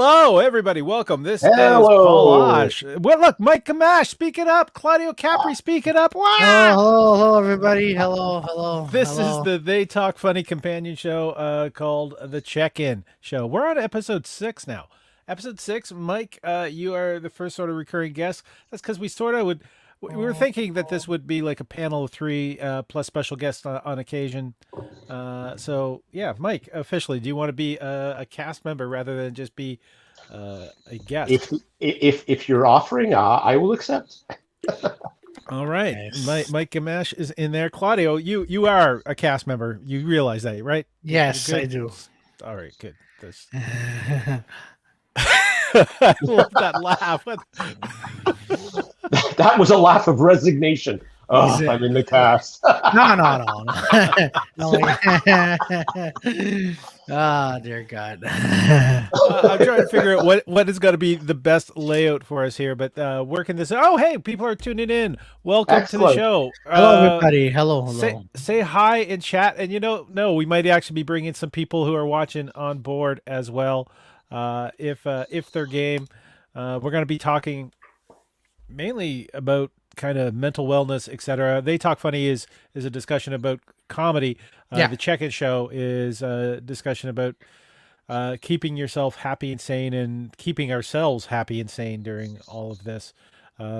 Hello, everybody. Welcome. This is Hello. Paul. Well, look, Mike Gamache, speak it up. Claudio Capri, speak it up. Wah! Hello, everybody. Hello. This is the They Talk Funny companion show called The Check-in Show. We're on episode 6 now. Episode 6, Mike, you are the first sort of recurring guest. That's because we were thinking that this would be like a panel of 3 plus special guests on occasion. So yeah, Mike, officially, do you want to be a cast member rather than just be a guest? If you're offering, I will accept. All right, Nice. Mike Gamache is in there. Claudio, you are a cast member. You realize that, right? Yes, I do. All right, good. I love that laugh. That was a laugh of resignation. Oh, I'm in the cast. No. Oh, dear God. I'm trying to figure out what is going to be the best layout for us here, but working this. Oh, hey, people are tuning in. Welcome to the show. Hello, everybody. Hello. Say hi in chat, and we might actually be bringing some people who are watching on board as well. If they're game, we're going to be talking mainly about kind of mental wellness, etc. They Talk Funny is a discussion about comedy. The Check-in Show is a discussion about keeping yourself happy and sane and keeping ourselves happy and sane during all of this,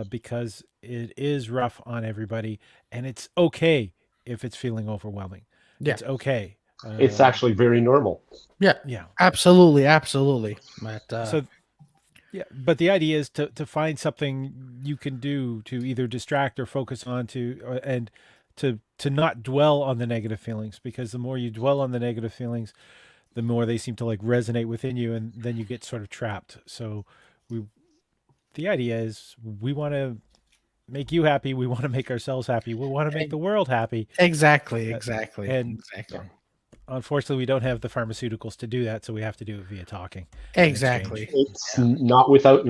because it is rough on everybody, and it's okay if it's feeling overwhelming. It's okay. It's actually very normal. Yeah. Absolutely. But the idea is to find something you can do to either distract or focus on and to not dwell on the negative feelings, because the more you dwell on the negative feelings, the more they seem to like resonate within you, and then you get sort of trapped. So the idea is we want to make you happy. We want to make ourselves happy. We want to make the world happy. Exactly. Unfortunately, we don't have the pharmaceuticals to do that, so we have to do it via talking. Exactly. It's not without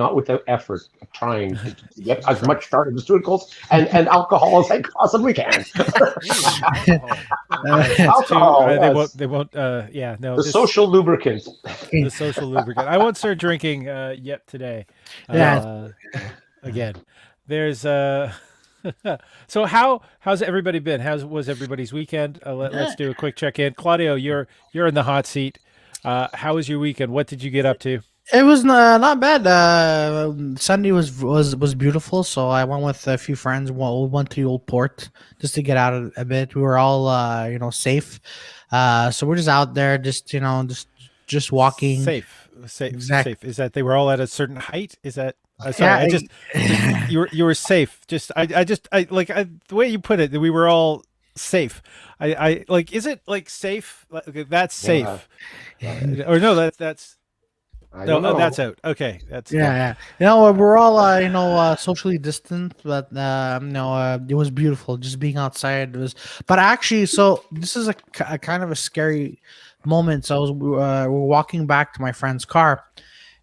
effort. I'm trying to get as much pharmaceuticals and alcohol as I possibly can. Alcohol. They won't. The social lubricant. The social lubricant. I won't start drinking yet today. Again, there's So how's everybody been? Was everybody's weekend? Let's do a quick check-in. Claudio, you're in the hot seat. How was your weekend? What did you get up to? It was not bad. Sunday was beautiful, so I went with a few friends. We went to the old port just to get out a bit. We were all safe. So we're just out there, just walking. Safe. Exactly. Safe. Is that they were all at a certain height? Is that? Sorry, you were safe. The way you put it, that we were all safe. I like, is it like safe? Like, that's safe. Or no, that's. I don't know. That's out. Okay, that's yeah. We're all socially distant, but it was beautiful just being outside. But actually, so this is a kind of a scary moment. So we're walking back to my friend's car,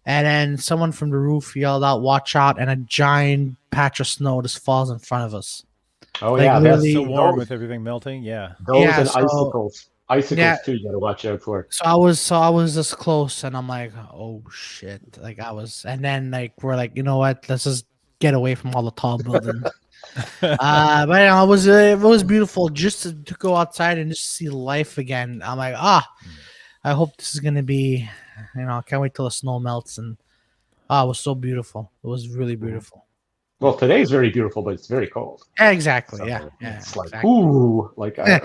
and then someone from the roof yelled out, "Watch out!" and a giant patch of snow just falls in front of us. Oh, yeah, that's so warm with everything melting. Yeah, those and icicles. Icicles too, you gotta watch out for. So I was this close, and I'm like, oh shit! And then we're like, you know what? Let's just get away from all the tall buildings. But it was beautiful just to go outside and just see life again. I'm like, I hope this is gonna be, I can't wait till the snow melts, and it was so beautiful. It was really beautiful. Well, today's very beautiful, but it's very cold. Exactly. So Yeah. It's like, exactly. ooh, like I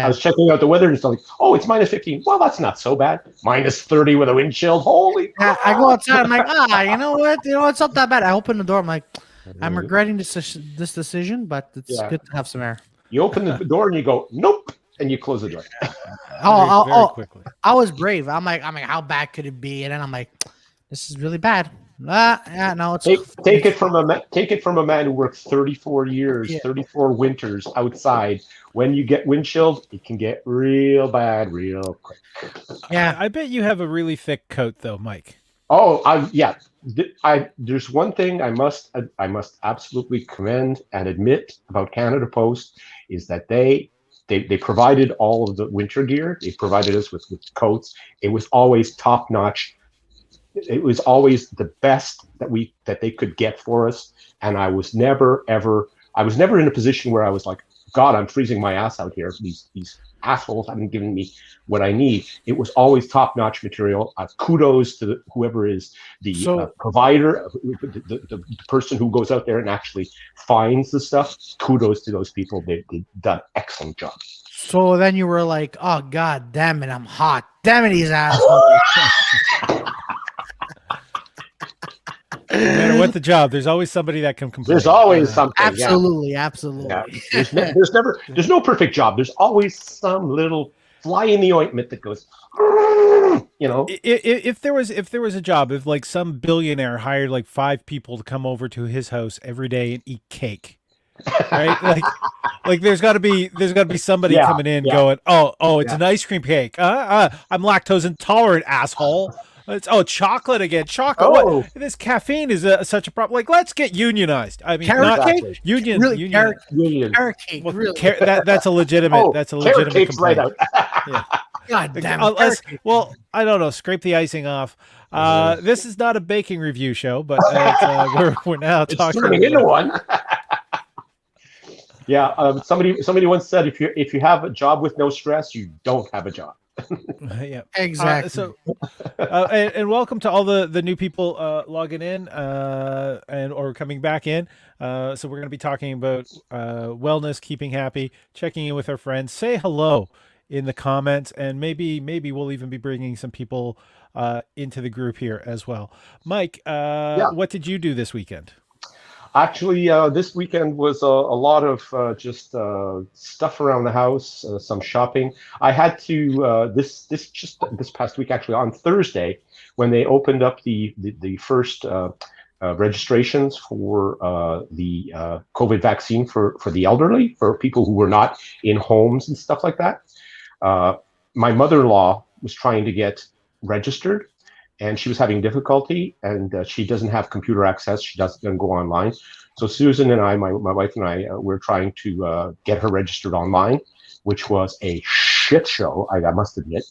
was checking out the weather and stuff. Like, oh, it's minus 15. Well, that's not so bad. Minus 30 with a wind chill. Holy! Yeah, I go outside. I'm like, you know what? It's not that bad. I open the door. I'm like, I'm regretting this decision, but it's good to have some air. You open the door and you go, nope, and you close the door. Very quickly. I was brave. I'm like, how bad could it be? And then I'm like, this is really bad. No, it's take it from a man who worked 34 years, 34 winters outside. When you get wind chilled, it can get real bad real quick. Yeah, I bet you have a really thick coat, though, Mike. Oh, there's one thing I must absolutely commend and admit about Canada Post is that they provided all of the winter gear. They provided us with coats. It was always top notch. it was always the best that they could get for us. And I was never in a position where I was like, God, I'm freezing my ass out here. These assholes haven't given me what I need. It was always top-notch material. Kudos to whoever is the provider, the person who goes out there and actually finds the stuff. Kudos to those people. They've done an excellent job. So then you were like, oh, God damn it, I'm hot. Damn it, these assholes. No matter what the job, there's always somebody that can complain. There's always something. Absolutely. Yeah. There's no perfect job. There's always some little fly in the ointment that goes, you know. If there was a job, if like some billionaire hired like 5 people to come over to his house every day and eat cake, right? like there's got to be somebody coming in going, oh, it's an ice cream cake. I'm lactose intolerant, asshole. It's chocolate again. Chocolate. What? This caffeine is such a problem. Like, let's get unionized. I mean, carrot cake? Union. Really, carrot cake. Well, really. that's a legitimate. That's a legitimate complaint. Right out. Yeah. God damn it. Well, I don't know. Scrape the icing off. This is not a baking review show, but we're now talking. It's turning into one. Yeah. Somebody once said, if you have a job with no stress, you don't have a job. Yeah, exactly. And welcome to all the new people logging in or coming back in. So we're going to be talking about wellness, keeping happy, checking in with our friends. Say hello in the comments, and maybe we'll even be bringing some people into the group here as well. Mike, what did you do this weekend? Actually, this weekend was a lot of just stuff around the house, some shopping. I had to this past week, actually on Thursday, when they opened up the first registrations for the COVID vaccine for the elderly, for people who were not in homes and stuff like that. My mother-in-law was trying to get registered, and she was having difficulty, and she doesn't have computer access. She doesn't go online. So Susan and I, my wife and I, we're trying to get her registered online, which was a shit show, I must admit.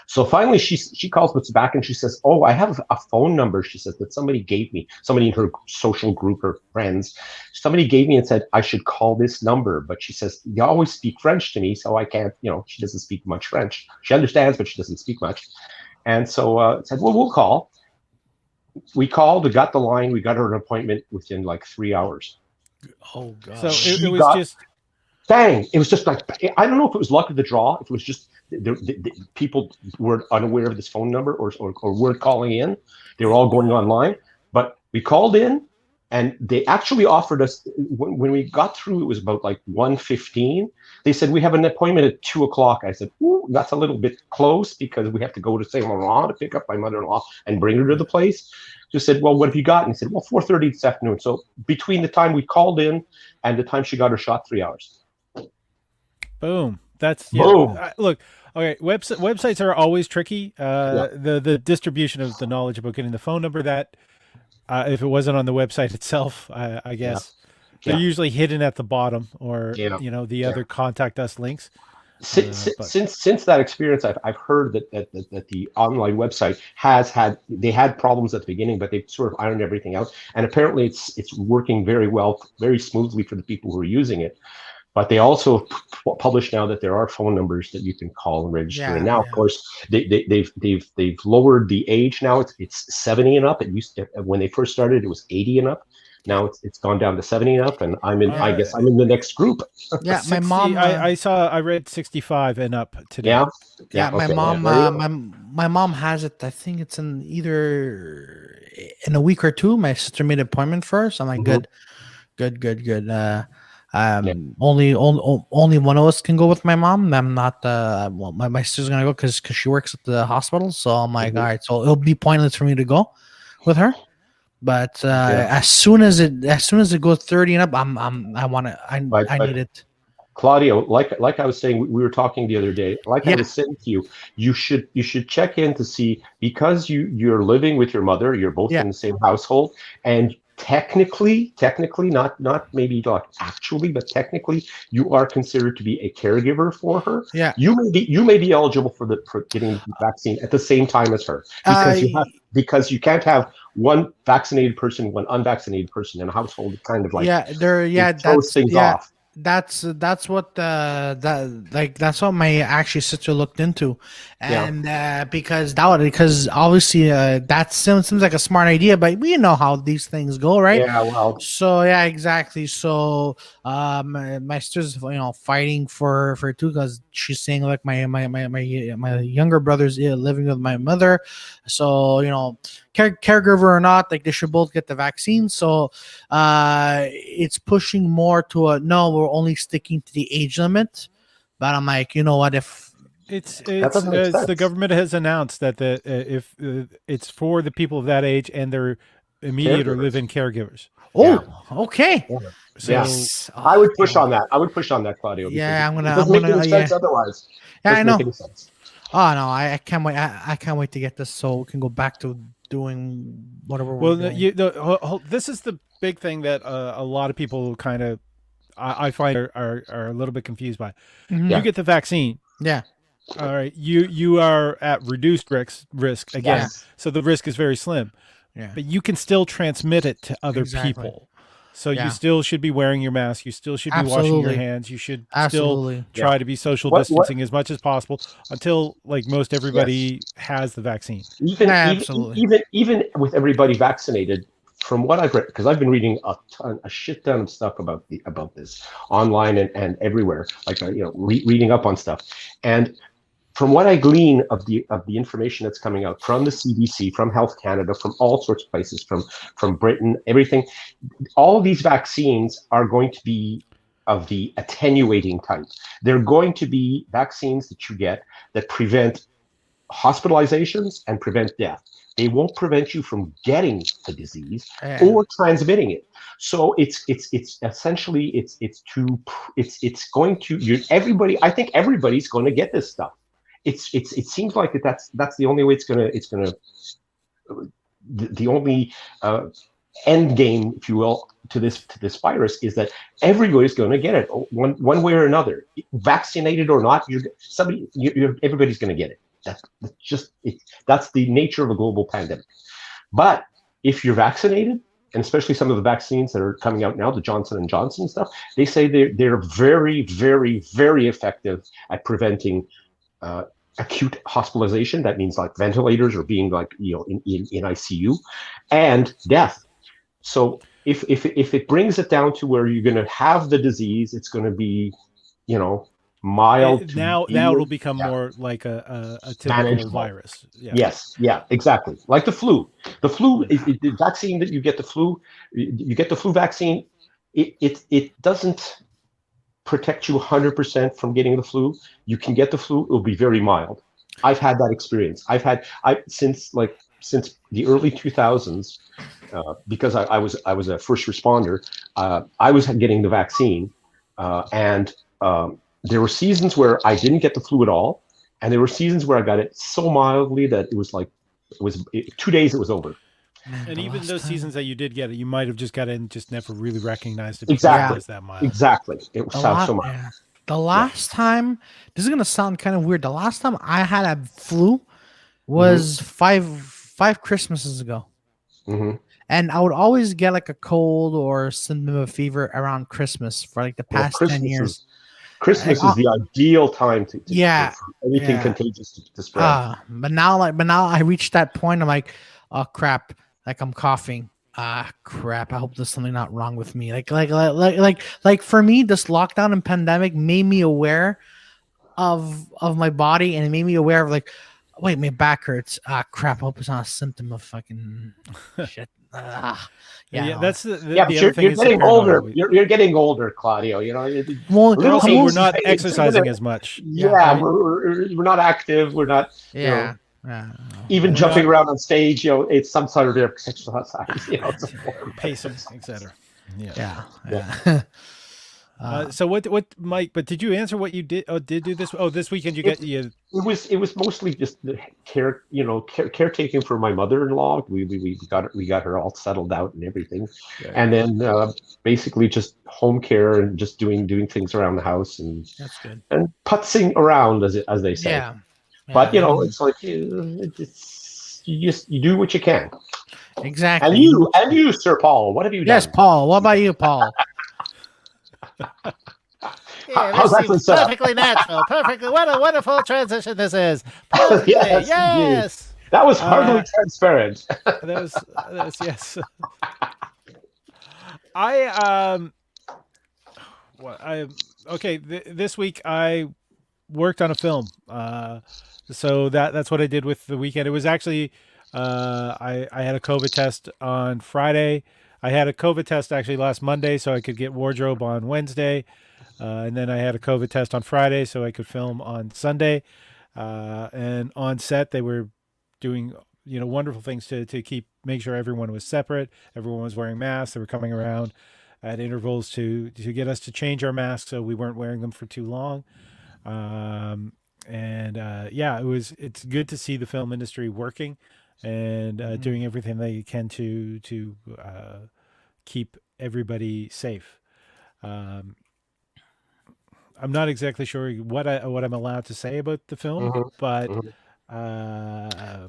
So finally, she calls us back and she says, "Oh, I have a phone number," she says, "that somebody gave me, somebody in her social group, her friends, somebody gave me and said I should call this number." But she says, "You always speak French to me, so I can't, she doesn't speak much French. She understands, but she doesn't speak much." And so I said, "Well, we'll call." We called, we got the line, we got her an appointment within like 3 hours. Oh, God. So it was it was just like, I don't know if it was luck of the draw, if it was just the people were unaware of this phone number or weren't calling in. They were all going online. But we called in, and they actually offered us, when we got through, it was about like 1:15. They said, "We have an appointment at 2:00. I said, "Ooh, that's a little bit close because we have to go to Saint Laurent to pick up my mother-in-law and bring her to the place." Just said, "Well, what have you got?" And he said, "Well, 4:30 this afternoon." So between the time we called in and the time she got her shot, 3 hours. Boom. That's boom. Look, okay. Websites are always tricky. The distribution of the knowledge about getting the phone number, that if it wasn't on the website itself, I guess they're usually hidden at the bottom, or the other contact us links. Since that experience, I've heard that the online website they had problems at the beginning, but they've sort of ironed everything out, and apparently it's working very well, very smoothly for the people who are using it. But they also publish now that there are phone numbers that you can call and register. And now, of course, they've lowered the age. Now it's 70 and up. It used to, when they first started, it was 80 and up. Now it's gone down to 70 and up, and I guess I'm in the next group. Yeah, 60, my mom. I read 65 and up today. Yeah. Okay. My mom has it. I think it's in a week or two. My sister made an appointment first. I'm like, good. Only one of us can go with my mom. I'm not. My sister's gonna go because she works at the hospital. So I'm like, all right. So it'll be pointless for me to go with her. But as soon as it goes 30 and up, I need it. Claudio, like I was saying, we were talking the other day. I was saying to you, you should check in to see, because you're living with your mother. You're both in the same household, and technically, not maybe not actually, but technically, you are considered to be a caregiver for her. Yeah. You may be eligible for getting the vaccine at the same time as her because you can't have one vaccinated person, one unvaccinated person in a household. It kind of like it throws things off. That's what that's what my actually sister looked into, and because obviously that seems like a smart idea, but we know how these things go, right? Yeah, well, so yeah, exactly. So my sister's fighting for it too, because she's saying like my younger brother's living with my mother, so caregiver or not, like they should both get the vaccine. So it's pushing more to a no, we're only sticking to the age limit. But I'm like, you know what, if it's doesn't make the sense. government has announced that if it's for the people of that age and their immediate or Caregivers. live-in caregivers. Okay. Yeah. So Yes. I would push on that. I would push on that, Claudio. Yeah, Because it doesn't make any sense otherwise. Yeah, I Doesn't know. make any sense. Oh no, I can't wait. I can't wait to get this so we can go back to doing whatever we're doing. This is the big thing that a lot of people kind of I find are a little bit confused by. Mhm. You get the vaccine. Yeah. All right. You are at reduced risk again. Yes. So the risk is very slim. Yeah. But you can still transmit it to other Exactly. people. So Yeah. you still should be wearing your mask. You still should be washing your Absolutely. hands. You should Absolutely. still try to be social What- distancing as much as possible until like most everybody has the vaccine. Even with everybody vaccinated, from what I've read, because I've been reading a shit ton of stuff about this online and everywhere, like reading up on stuff, and from what I glean of the information that's coming out from the CDC, from Health Canada, from all sorts of places, from Britain, everything, all of these vaccines are going to be of the attenuating type. They're going to be vaccines that you get that prevent hospitalizations and prevent death. They won't prevent you from getting the disease or transmitting it. So it's essentially it's going to everybody. I think everybody's going to get this stuff. It seems like that's the only way it's gonna the only end game, if you will, to this virus is that everybody's going to get it one way or another, vaccinated or not. Everybody's going to get it. That's the nature of a global pandemic. But if you're vaccinated, and especially some of the vaccines that are coming out now, the Johnson & Johnson stuff, they say they're very, very, very effective at preventing acute hospitalization. That means like ventilators or being like in ICU and death. So if it brings it down to where you're going to have the disease, it's going to be mild. Now it'll become more like a typical manageable virus. Yeah. Yes, yeah, exactly. Like the flu. The flu, the vaccine that you get the flu vaccine. It doesn't protect you 100% from getting the flu. You can get the flu; it will be very mild. I've had that experience. Since the early 2000s, because I was a first responder. I was getting the vaccine, and there were seasons where I didn't get the flu at all, and there were seasons where I got it so mildly that it was 2 days it was over. And even those seasons that you did get it, you might have just got it and just never really recognized it. Exactly. It was that mild. Exactly. It sounds so mild. Yeah. The last time, this is gonna sound kind of weird. The last time I had a flu was five Christmases ago, and I would always get like a cold or symptom of fever around Christmas for like the past 10 years. Christmas is the ideal time to for anything contagious to spread. But now I reached that point. I'm like, oh crap! Like I'm coughing. Crap! I hope there's something not wrong with me. Like for me, this lockdown and pandemic made me aware of my body, and it made me aware of like, wait, my back hurts. Crap! I hope it's not a symptom of fucking shit. That's the but you're getting older. You're getting older, Claudio. Also, we're not exercising as much. Yeah, we're not active. We're not. Even jumping around on stage, it's some sort of exercise. Pacing, etc. So what Mike? But did you answer what you did? Oh, did do this? Oh, this weekend you It, get you. it was mostly just the caretaking for my mother-in-law. We got her all settled out and everything, and then basically just home care and just doing things around the house That's good. and putzing around as they say. Yeah. But Yeah, I mean, it's like you do what you can. exactly. And you, Sir Paul, what have you Yes, done? Paul. What about you, Paul? Yeah, How's this that seems set up? perfectly natural. Perfectly. What a wonderful transition this is. Perfectly. Yes, indeed. Yes. That was hardly transparent. That was yes. I what I okay. This week I worked on a film. So that's what I did with the weekend. It was actually I had a COVID test on Friday. I had a COVID test actually last Monday, so I could get wardrobe on Wednesday, and then I had a COVID test on Friday, so I could film on Sunday. And on set, they were doing wonderful things to make sure everyone was separate, everyone was wearing masks. They were coming around at intervals to get us to change our masks so we weren't wearing them for too long. Yeah, it's good to see the film industry working and doing everything they can to keep everybody safe. I'm not exactly sure what I'm allowed to say about the film, Mhm, but mhm.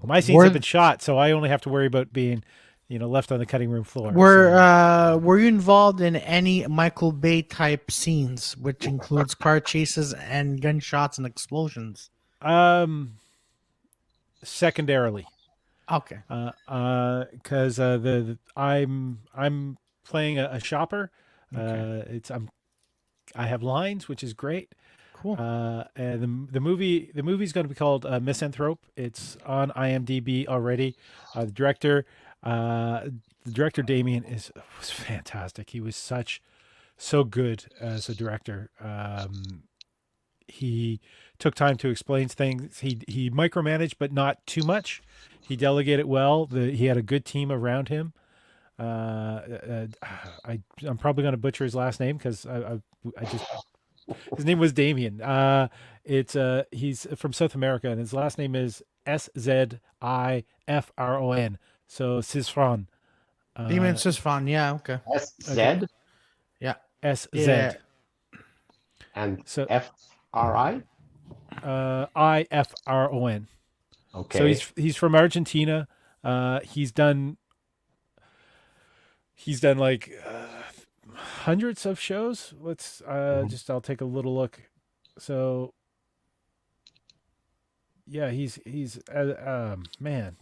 my scenes have been shot, so I only have to worry about being left on the cutting room floor. Were you involved in any Michael Bay type scenes, which includes car chases and gunshots and explosions? Secondarily. Okay. Because I'm playing a shopper. Okay. I have lines, which is great. Cool. And the movie's going to be called Misanthrope. It's on IMDb already. The director Damien was fantastic. He was so good as a director. He took time to explain things. He micromanaged, but not too much. He delegated well. He had a good team around him. I'm probably going to butcher his last name because his name was Damien. He's from South America and his last name is Szifron. So Sisfron. Demon Sisfon, yeah, okay. SZ Yeah. SZ. Yeah. and So FRI. IFRON. Okay. So he's from Argentina. He's done like hundreds of shows. Let's I'll take a little look. So yeah, he's man.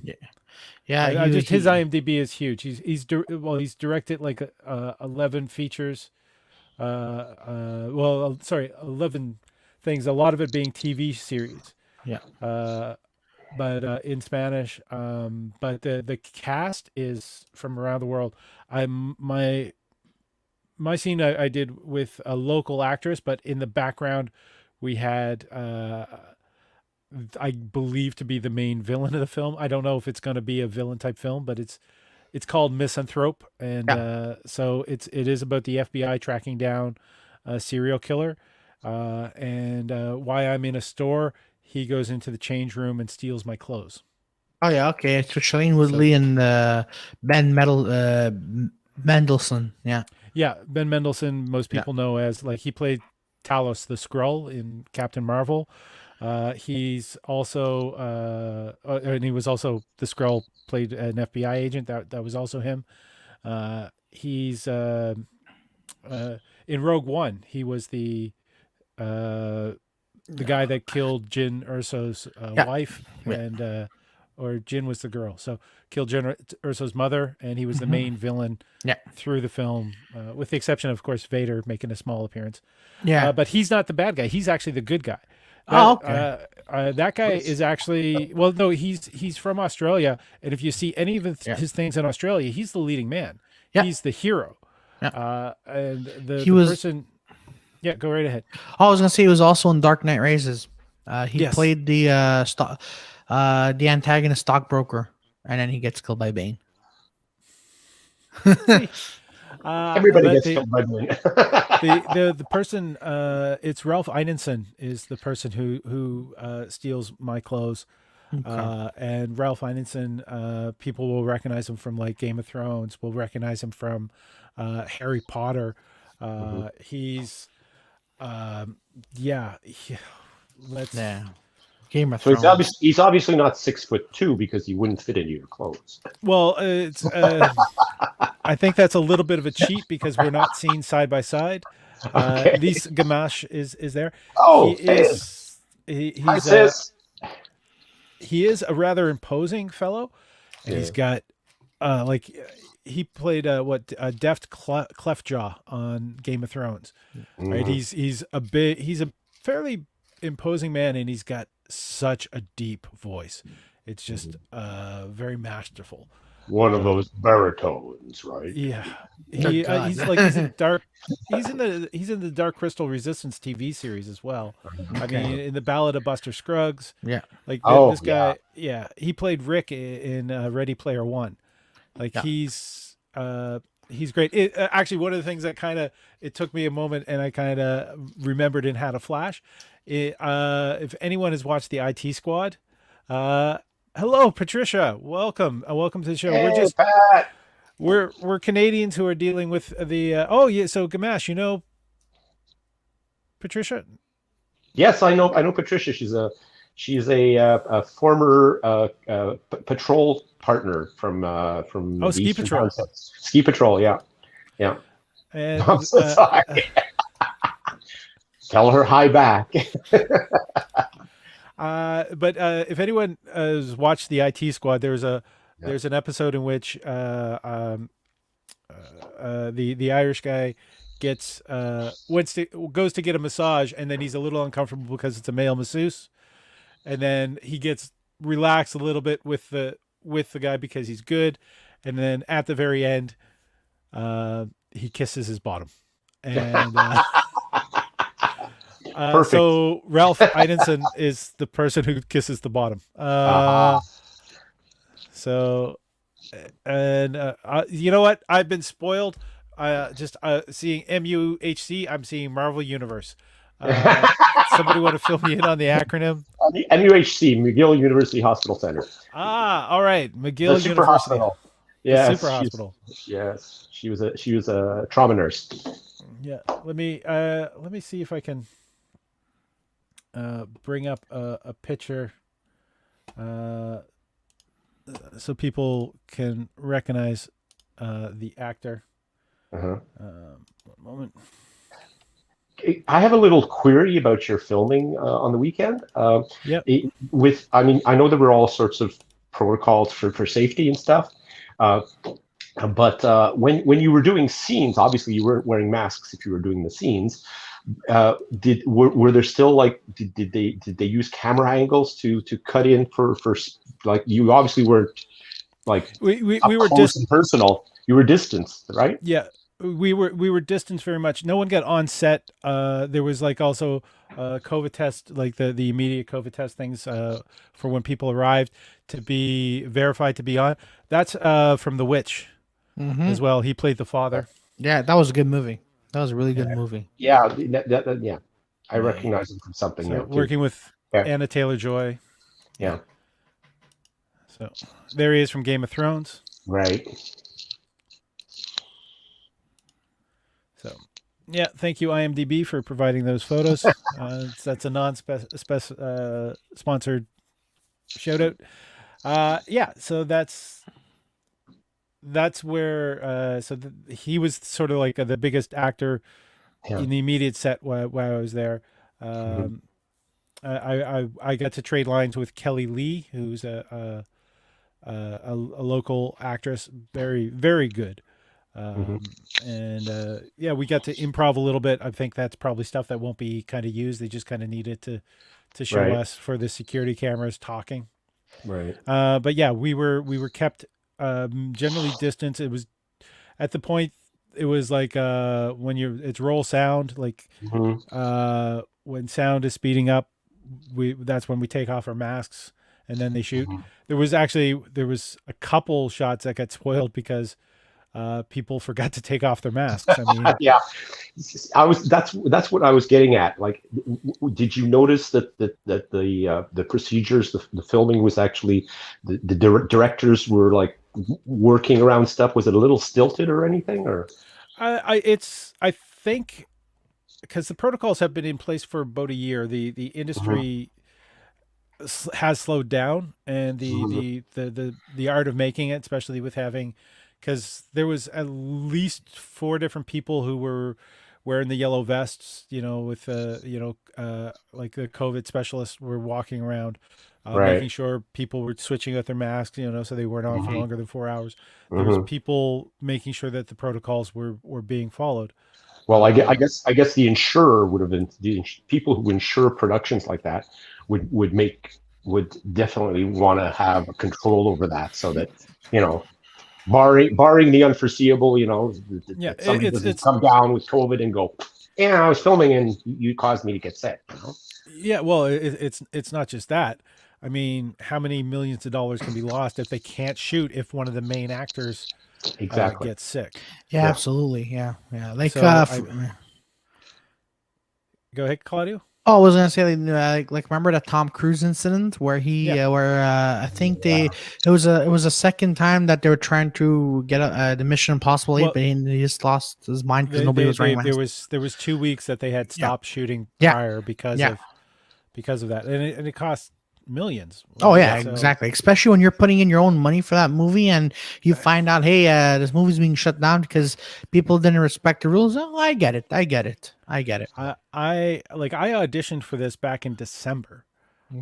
Yeah, his IMDb is huge. He's directed like 11 features. 11 things. A lot of it being TV series. Yeah. But in Spanish. But the cast is from around the world. My scene I did with a local actress, but in the background we had I believe to be the main villain of the film. I don't know if it's going to be a villain type film, but it's called Misanthrope, and so it is about the FBI tracking down a serial killer, and why I'm in a store. He goes into the change room and steals my clothes. Oh yeah, okay. It's Shailene Woodley and Mendelsohn. Yeah. Yeah, Ben Mendelsohn. Most people know as he played Talos the Skrull in Captain Marvel. He's also and he was also the Skrull, played an FBI agent. That was also him. He's in Rogue One. He was the guy that killed Jyn Erso's wife, and or Jyn was the girl. So killed Jyn Erso's mother, and he was the main villain through the film, with the exception of course Vader making a small appearance. Yeah, but he's not the bad guy. He's actually the good guy. Okay. That guy is actually he's from Australia, and if you see any of his things in Australia, he's the leading man. Yeah. He's the hero. Yeah. And the person. Yeah, go right ahead. I was gonna say he was also in Dark Knight Rises. He played the antagonist stockbroker, and then he gets killed by Bane. Everybody gets killed by Bane. the person, it's Ralph Einenson is the person who steals my clothes. Okay. And Ralph Einenson, people will recognize him from like Game of Thrones. Will recognize him from Harry Potter. Mhm. He's um, yeah. Let's Yeah. Game of So Thrones. he's obviously not 6'2" because he wouldn't fit into your clothes. well, it's I think that's a little bit of a cheat because we're not seen side by side. At Okay. least Gamache is there. He Oh, hey, is hi he's sis. he is a rather imposing fellow, and he's Yeah. got like he played Deft Clefjaw on Game of Thrones, right? Mhm. He's a fairly imposing man, and he's got such a deep voice. It's just very masterful. One of those baritones, right? Yeah, Good God. he's a dark. He's in the Dark Crystal Resistance TV series as well. I mean, Okay. in the Ballad of Buster Scruggs, Yeah. like Oh, this yeah. guy, yeah, he played Rick in Ready Player One. Like Yeah. he's great. Actually, one of the things that kind of it took me a moment, and I kind of remembered and had a flash. If anyone has watched the IT Squad, uh, hello Patricia, welcome to the show. Hey, Pat. We're Canadians who are dealing with the oh yeah. So Gamache, you know Patricia? Yes, I know Patricia. She's a former patrol partner from Oh, the Ski Eastern Patrol, Concepts. Ski Patrol, yeah. Yeah. I'm and so sorry. Tell her hi back. but if anyone has watched the IT Squad, Yeah. there's an episode in which the Irish guy gets goes to get a massage, and then he's a little uncomfortable because it's a male masseuse, and then he gets relaxed a little bit with the guy because he's good, and then at the very end, he kisses his bottom, and Perfect. so Ralph Einenson is the person who kisses the bottom. Aha. So and you know what? I've been spoiled. Just seeing MUHC, I'm seeing Marvel Universe. Somebody want to fill me in on the acronym? The MUHC, McGill University Hospital Center. All right, The McGill super University, hospital. the super Yes, hospital. she was a trauma nurse. Yeah, let me see if I can bring up a picture so people can recognize the actor. Uh-huh. One moment. I have a little query about your filming on the weekend. Yep. I mean, I know there were all sorts of protocols for safety and stuff, uh, but when you were doing scenes, obviously you weren't wearing masks if you were doing the scenes. Were there still like did they use camera angles to cut in for like you obviously weren't like We up were close and personal. You were distanced, right? yeah, we were distanced very much. No one got on set. There was like also COVID test, like the immediate COVID test things for when people arrived to be verified to be on. That's from The Witch Mm-hmm. as well. He played the father. Yeah, that was a good movie. That was a really good movie. Yeah, yeah. I Yeah. recognize him from something So now too. working with Yeah, Anna Taylor-Joy. Yeah. yeah, So there he is from Game of Thrones. right. So yeah, thank you IMDb for providing those photos. That's a sponsored shout out. Yeah, so that's where he was sort of like the biggest actor Yeah. in the immediate set while I was there. Mhm. I got to trade lines with Kelly Lee, who's a local actress, very good. Mhm. And yeah, we got to improv a little bit. I think that's probably stuff that won't be kind of used. They just kind of needed to show Right, us for the security cameras talking. right. But yeah, we were kept generally distanced. It was at the point it was like when it's roll sound, like Mhm. when sound is speeding up, that's when we take off our masks and then they shoot. Mhm. There was a couple shots that got spoiled because people forgot to take off their masks. I mean, Yeah, that's what I was getting at. Like, did you notice that the procedures, the filming was actually the directors were like working around stuff? Was it a little stilted or anything? Or I think because the protocols have been in place for about a year, the Mhm, industry has slowed down, and mhm. the art of making it, especially with having, because there was at least four different people who were wearing the yellow vests, with like the COVID specialists were walking around, making Right. sure people were switching out their masks, so they weren't on for Hmm. longer than 4 hours. There was Hmm. people making sure that the protocols were being followed. Well, Uh, I guess the insurer would have been people who insure productions like that would definitely want to have control over that, so that you know, barring the unforeseeable, yeah, that somebody doesn't it's come down with COVID and go, yeah, I was filming and you caused me to get sick. yeah, well, it's not just that. I mean, how many millions of dollars can be lost if they can't shoot if one of the main actors Exactly. gets sick? Yeah, Yeah. absolutely. Yeah, yeah. Like, So go ahead, Claudio. oh, I was gonna say like remember the Tom Cruise incident where Yeah, where I think Yeah. it was a second time that they were trying to get the Mission Impossible 8, well, but he just lost his mind because nobody was wearing there masks. was 2 weeks that they had Yeah, stopped shooting yeah, prior yeah. because of that, and it cost millions. Oh yeah, So exactly. Especially when you're putting in your own money for that movie and you find out, hey, this movie's being shut down because people didn't respect the rules. Oh, I get it. I get it. I get it. I auditioned for this back in December.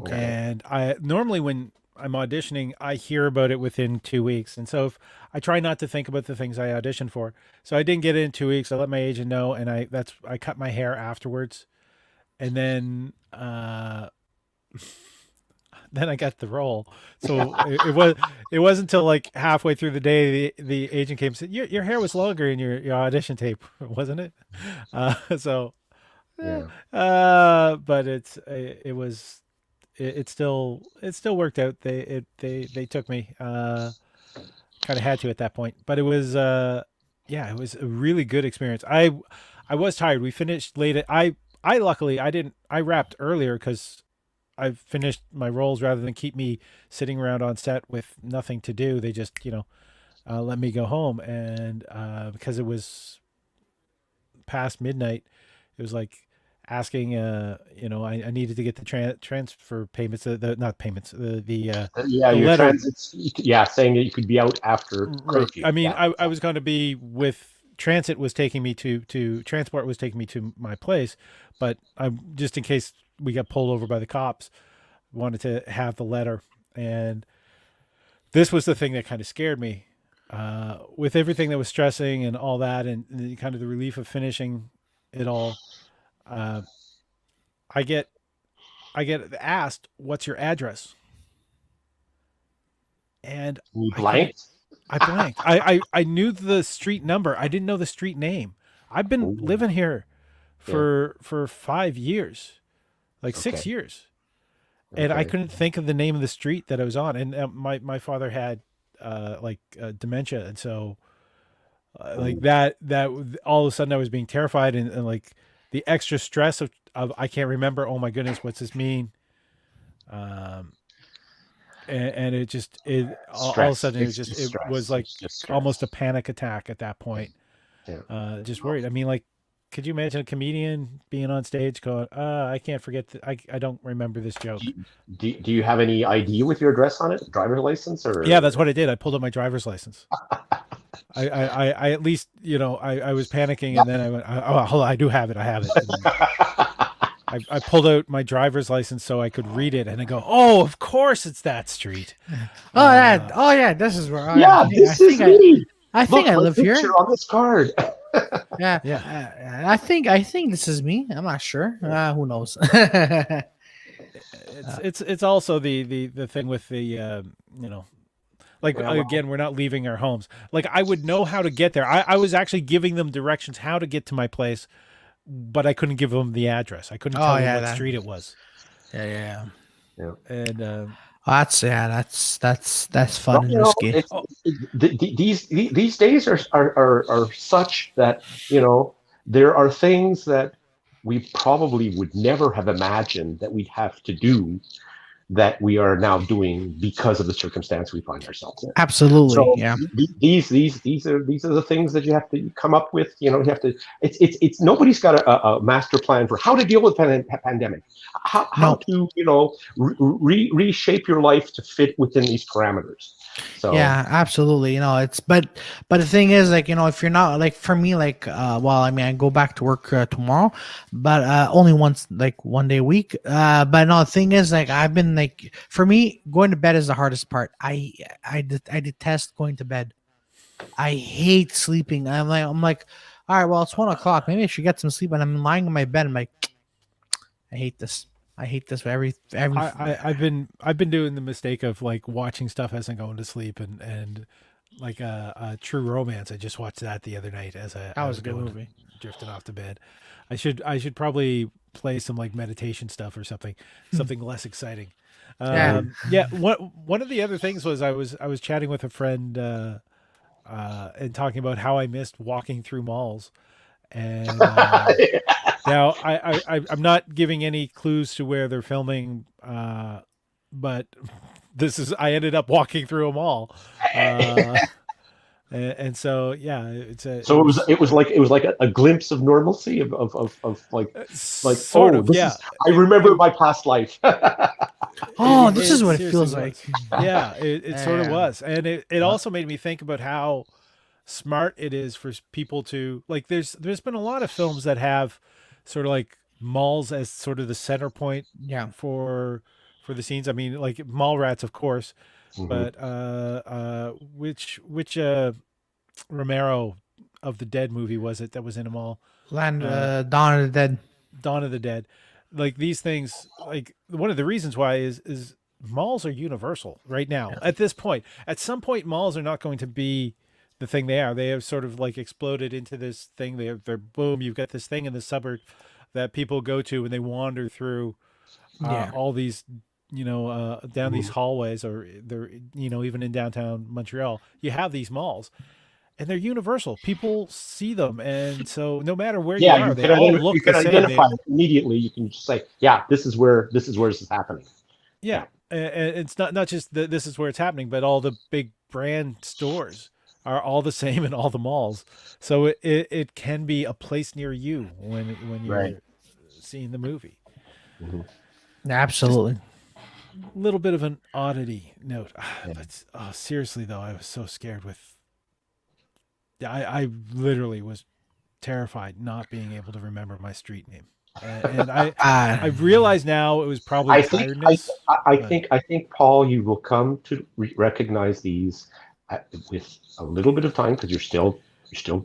Okay. Okay. And I normally, when I'm auditioning, I hear about it within 2 weeks. And so if I try not to think about the things I auditioned for. So I didn't get it in 2 weeks. I let my agent know, and I cut my hair afterwards. And then I got the role. So it wasn't until like halfway through the day the agent came and said, your hair was longer in your audition tape, wasn't it? So Yeah. but it was it still worked out. They took me. Kind of had to at that point, but it was yeah, it was a really good experience. I was tired. We finished late. I luckily I wrapped earlier because I finished my roles rather than keep me sitting around on set with nothing to do. They just let me go home, and because it was past midnight, it was like asking I needed to get the transfer payments, the not payments, Yeah. the Your letter. transits. Yeah, saying that you could be out after Right. curfew. I mean, Yeah. I was going to be with transit was taking me to transport was taking me to my place, but I just in case we got pulled over by the cops, wanted to have the letter. And this was the thing that kind of scared me, with everything that was stressing and all that, and kind of the relief of finishing it all. uh, I get I get asked, "What's your address?" And You I couldn't. blanked. I blanked. I knew the street number. I didn't know the street name. I've been Ooh, living here yeah. for 5 years, like Okay. 6 years, and I Okay. couldn't think of the name of the street that I was on. And my father had dementia, and so like Ooh. that all of a sudden I was being terrified, and like the extra stress of I can't remember. Oh my goodness, what's this mean? Um, and it just all of a Stress. sudden It's it just was stress. like It's just almost a stress. panic attack at that point. Yeah. Just worried. I mean, like, could you imagine a comedian being on stage going, I can't forget I don't remember this Do joke." you, do you have any ID with your address on it? Driver's license Yeah, that's or what I did. I pulled out my driver's license. I at least, I was panicking, and then I went, oh, hold on, I do have it. I have it. And I pulled out my driver's license so I could read it, and I go, oh, of course it's that street. Uh, Oh yeah, this is where Yeah, this is me. I think Look, I my live picture here. on this card. Yeah, yeah. I think this is me. I'm not sure. Who knows? Yeah, It's also the thing with the like, Yeah, well, again, we're not leaving our homes. Like, I would know how to get there. I was actually giving them directions how to get to my place, but I couldn't give them the address. I couldn't oh tell them yeah, what that. street it was. Yeah, yeah, yeah. And That's fun Well, and risky. it's Oh, these days are such that there are things that we probably would never have imagined that we'd have to do that we are now doing because of the circumstance we find ourselves in. Absolutely, So yeah. these are the things that you have to come up with. You have to. It's nobody's got a master plan for how to deal with pandemic, how No, to reshape your life to fit within these parameters. So yeah, absolutely. But the thing is, like, if you're not, like, for me, like, well, I mean, I go back to work tomorrow, but only once, like, 1 day a week. But no, the thing is, like, I've been, like, for me, going to bed is the hardest part. I detest going to bed. I hate sleeping. I'm like, all right, well, it's 1 o'clock. Maybe I should get some sleep. And I'm lying in my bed. I'm like, I hate this. I hate this. I've been doing the mistake of like watching stuff as I'm going to sleep, and like a True Romance. I just watched that the other night as That I was was a good going movie. drifting off to bed. I should probably play some like meditation stuff or something less exciting. Yeah. Yeah. One of the other things was I was chatting with a friend and talking about how I missed walking through malls, and now I'm not giving any clues to where they're filming, but I ended up walking through a mall, uh, and so yeah, it so was it was like a glimpse of normalcy of like sort oh of, this yeah. is I remember It, my past life. Oh, it, this is it what it seriously feels was. like. Yeah, it sort of Yeah. was, and it also made me think about how smart it is for people to like. There's been a lot of films that have sort of like malls as sort of the center point Yeah. for the scenes. I mean, like Mallrats, of course, Mhm. but which Romero of the Dead movie was it that was in a mall? Uh, Dawn of the Dead. Dawn of the Dead. Like these things, like one of the reasons why is malls are universal right now. Yeah. At this point, at some point, malls are not going to be the thing they are. They have sort of like exploded into this thing. They're boom. You've got this thing in the suburb that people go to and they wander through Yeah. all these down these Mhm. hallways, or they're even in downtown Montreal you have these malls, and they're universal. People see them, and so no matter where you Yeah, are, you they can all you look the can same. identify it immediately. You can just say, yeah, this is where this is happening. Yeah, Yeah. and it's not just that this is where it's happening, but all the big brand stores are all the same in all the malls. So it can be a place near you when Right. you're seeing the movie. Mhm. Just Absolutely. a little bit of an oddity note, Yeah. but seriously though, I was so scared with. I literally was terrified not being able to remember my street name, and I Ah, realize now it was probably I think I, tiredness, I I but think I think Paul, you will come to recognize these with a little bit of time because you're still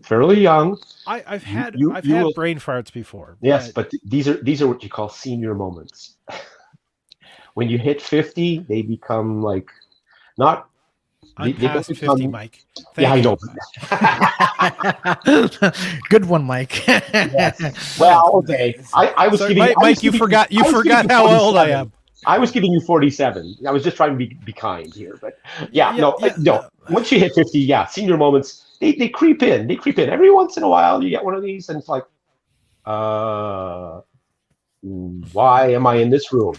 fairly young. I've You had you I've you had will brain farts before, yes, but but these are what you call senior moments. When you hit 50, they become like not I'm they don't past 50, become. Mike. Yeah, Thank I you. know. good one, Mike. Yes. No, Well, okay. I was sorry, giving Mike. I was Mike, you giving forgot. You I was giving forgot you how old I 47. am. I was giving you 47. I was just trying to be kind here, but yeah, Yeah, no, yeah. no. No. Once you hit 50, yeah, senior moments they creep in. They creep in every once in a while. You get one of these, and it's like, uh, why am I in this room?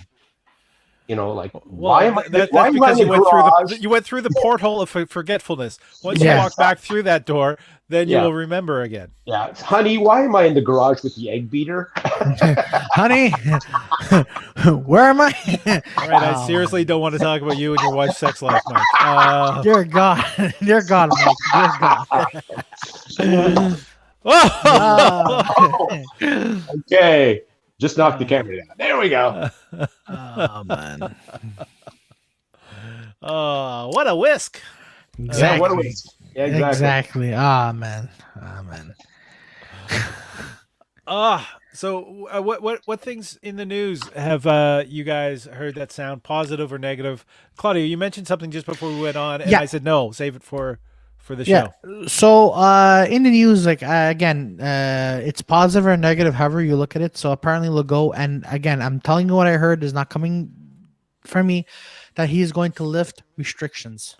Like Well, why that's am I in because the garage? you went through the porthole of forgetfulness. Once you Yeah. walk Yes, back through that door, then you yeah, will remember again. yeah. Honey, why am I in the garage with the egg beater? Honey, where am I? All right, I Oh, seriously don't want to talk about you and your wife's sex life, Mike. dear God, dear God, Mike, dear God. Oh! Oh, okay. Just knock the Uh, camera down. There we go. Oh man, oh, what a whisk! Yeah, what a exactly, waste. Yeah, exactly. exactly. Ah man, ah man. So what things in the news have you guys heard that sound positive or negative? Claudio, you mentioned something just before we went on, and Yeah, I said no, save it for the yeah. show. So, in the news, like, again, it's positive or negative, however you look at it. So apparently, Legault, and again, I'm telling you what I heard is not coming for me that he is going to lift restrictions.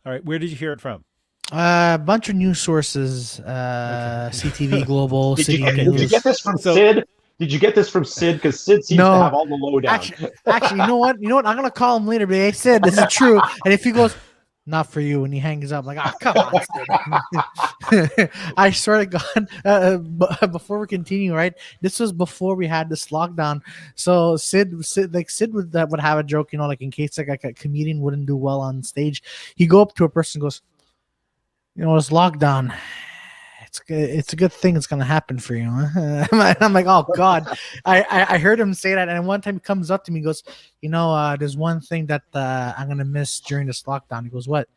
All right, where did you hear it from? A bunch of news sources, CTV Global, Did City you News. get this from Sid? Did you get this from Sid? Because Sid seems to have all the lowdown. Actually, you know what? I'm gonna call him later. But hey, Sid, is it true? And if he goes, not for you, and he hangs up, I'm like, come on, Sid. I swear to God, before we continue, right? This was before we had this lockdown. So Sid would have a joke, like in case like a comedian wouldn't do well on stage, he go up to a person and goes, it's lockdown. It's a good thing it's gonna happen for you. Huh? I'm like, oh God. I heard him say that, and one time he comes up to me and goes, there's one thing that I'm gonna miss during this lockdown. He goes, what?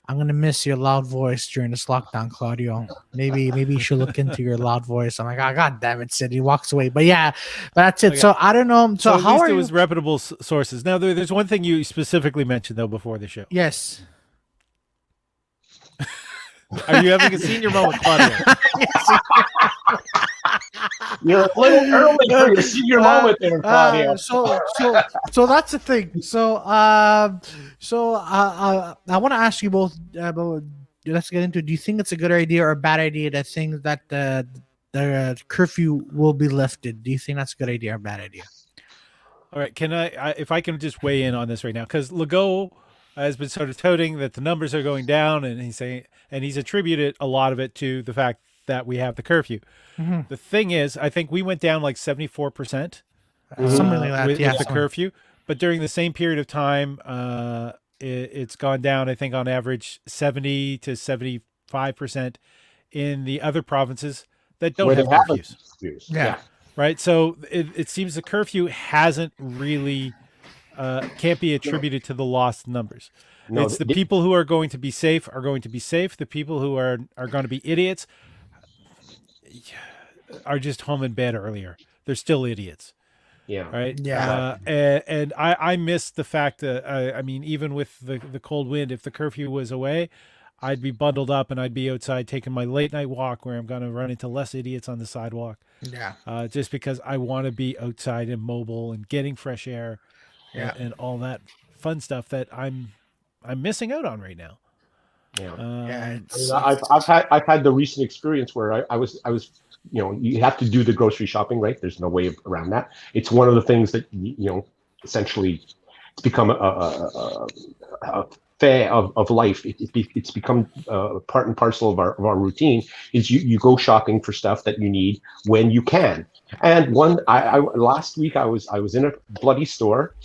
I'm gonna miss your loud voice during this lockdown, Claudio. Maybe you should look into your loud voice. I'm like, oh God damn it, Sid. He walks away. But yeah, but that's it. Okay. So I don't know. So at how least are it was reputable sources. Now there's one thing you specifically mentioned though before the show. Yes. Are you having a senior moment, Claudio? You're a little early for your senior moment there, Claudio. So that's the thing. So I want to ask you both about. Let's get into it. Do you think it's a good idea or a bad idea to think that the curfew will be lifted? Do you think that's a good idea or a bad idea? All right. Can I if I can just weigh in on this right now, because Legault has been sort of touting that the numbers are going down, and he's attributed a lot of it to the fact that we have the curfew. Mm-hmm. The thing is, I think we went down like 74%, something like that, with the curfew. But during the same period of time, it's gone down, I think, on average 70 to 75% in the other provinces that don't have curfews. Yeah. Right. So it seems the curfew hasn't really can't be attributed to the lost numbers. No, it's the people who are going to be safe are going to be safe. The people who are going to be idiots are just home in bed earlier. They're still idiots. Yeah. Right. Yeah. And I miss the fact that I mean, even with the cold wind, if the curfew was away, I'd be bundled up and I'd be outside taking my late night walk where I'm going to run into less idiots on the sidewalk. Yeah. Just because I want to be outside and mobile and getting fresh air. Yeah. And all that fun stuff that I'm missing out on right now. Yeah. I've had the recent experience where I was you have to do the grocery shopping, right? There's no way around that. It's one of the things that essentially it's become a fare of life. It's become part and parcel of our routine. Is you go shopping for stuff that you need when you can. And last week I was in a bloody store,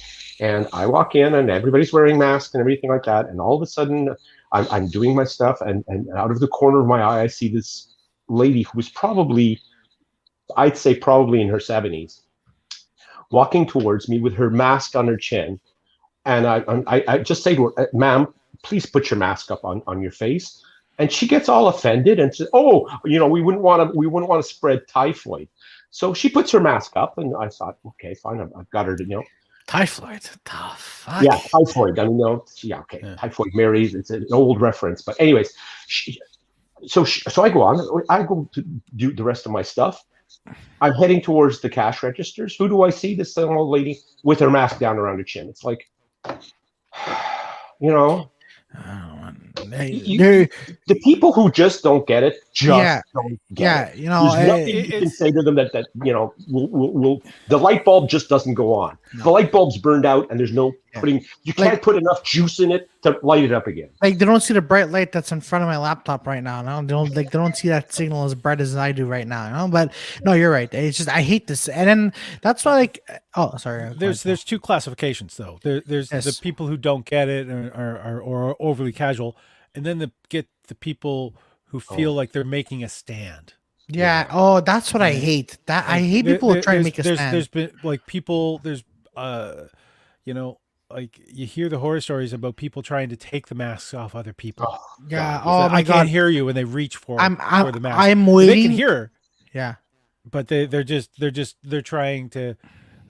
and I walk in and everybody's wearing masks and everything like that. And all of a sudden I'm doing my stuff, and out of the corner of my eye I see this lady who was probably in her 70s, walking towards me with her mask on her chin. And I just say to her, ma'am, please put your mask up on your face. And she gets all offended and says, oh, we wouldn't want to spread typhoid. So she puts her mask up, and I thought, okay, fine, I've got her to typhoid. Fuck? Yeah, typhoid. I mean, okay, yeah. Typhoid Marys. It's an old reference, but anyways, so I go on. I go to do the rest of my stuff. I'm heading towards the cash registers. Who do I see? This old lady with her mask down around her chin. It's like, the people who just don't get it don't get it. There's nothing you can say to them that will the light bulb just doesn't go on. No. The light bulb's burned out, and there's no putting. You can't put enough juice in it to light it up again. Like, they don't see the bright light that's in front of my laptop right now. No, they don't see that signal as bright as I do right now. But no, you're right. It's just I hate this, and then that's why sorry. There's two classifications though. There's the people who don't get it or overly casual. And then the people who feel like they're making a stand. Yeah. Oh, that's what I hate. I hate people who try to make a stand. There's been like people. There's like you hear the horror stories about people trying to take the masks off other people. Yeah. Oh my I God. can't hear you when they reach for the mask. I'm waiting. They can hear. Yeah. But they're trying to.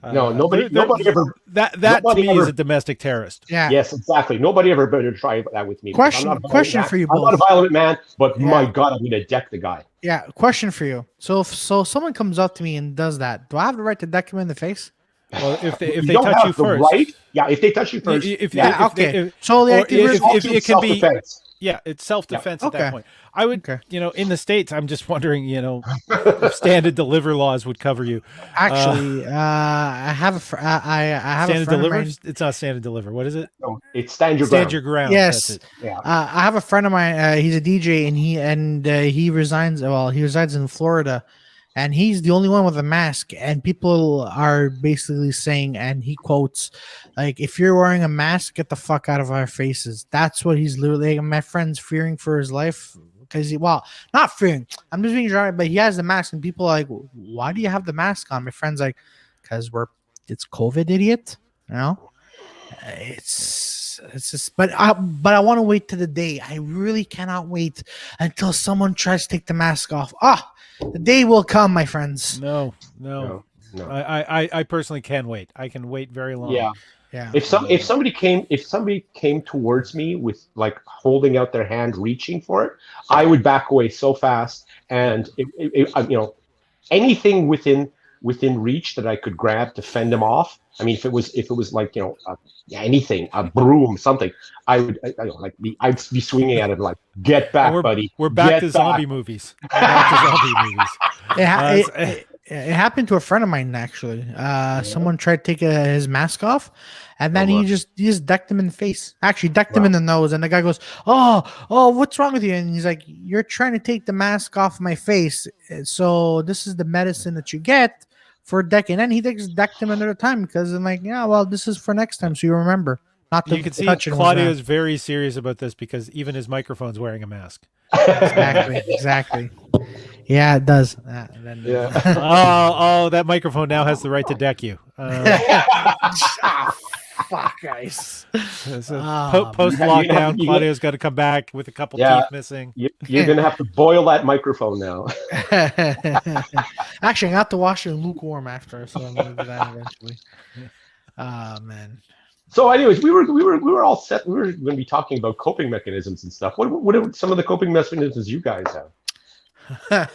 Nobody ever. That to me is a domestic terrorist. Yeah. Yes, exactly. Nobody ever better try that with me. Question for you both. I'm not a violent man, but my God, I'm gonna deck the guy. Yeah. Question for you. So if someone comes up to me and does that, do I have the right to deck him in the face? Well, if they You don't touch you have the first, right. Yeah, if they touch you first, Yeah, if they, okay. So or like, the if, also it can be, self-defense. yeah, it's self-defense at that Okay. point. I would, Okay. in the States, I'm just wondering, if stand and deliver laws would cover you. Actually, I have I have a Stand and friend of deliver? mine. It's not stand and deliver. What is it? No, it's stand your Stand ground. your ground. That's Yes, it. Yeah. I have a friend of mine. He's a DJ, and he resigns. Well, he resides in Florida, and he's the only one with a mask. And people are basically saying, and he quotes, like, "If you're wearing a mask, get the fuck out of our faces." That's what he's literally. My friend's fearing for his life because well, not fearing. I'm just being dramatic, but he has the mask, and people are like, "Why do you have the mask on?" My friend's like, "Because it's COVID, idiot." You know. It's just but I want to wait to the day. I really cannot wait until someone tries to take the mask off. The day will come, my friends. No. No. No. I personally can wait. I can wait very long. Yeah. Yeah. If somebody came towards me with like holding out their hand, reaching for it, I would back away so fast. And anything within reach that I could grab to fend them off. I mean, if it was like anything, a broom, something, I'd be swinging at it like, get back, buddy. We're back Get to zombie movies. We're back to zombie movies. It happened to a friend of mine actually. Someone tried to take his mask off, and then he just decked him in the face. Actually, decked him in the nose, and the guy goes, "Oh, what's wrong with you?" And he's like, "You're trying to take the mask off my face, so this is the medicine that you get for decking." And he decked him another time because I'm like, "Yeah, well, this is for next time, so you remember not to You can see touch it." Claudio is very serious about this because even his microphone's wearing a mask. Exactly. Yeah, it does. Yeah. That microphone now has the right to deck you. Fuck, guys. Post lockdown, Claudio's got to come back with a couple teeth missing. You're gonna have to boil that microphone now. Actually, I got to wash it in lukewarm after, so I'm gonna do that eventually. Oh man. So, anyways, we were all set. We were going to be talking about coping mechanisms and stuff. What are some of the coping mechanisms you guys have? All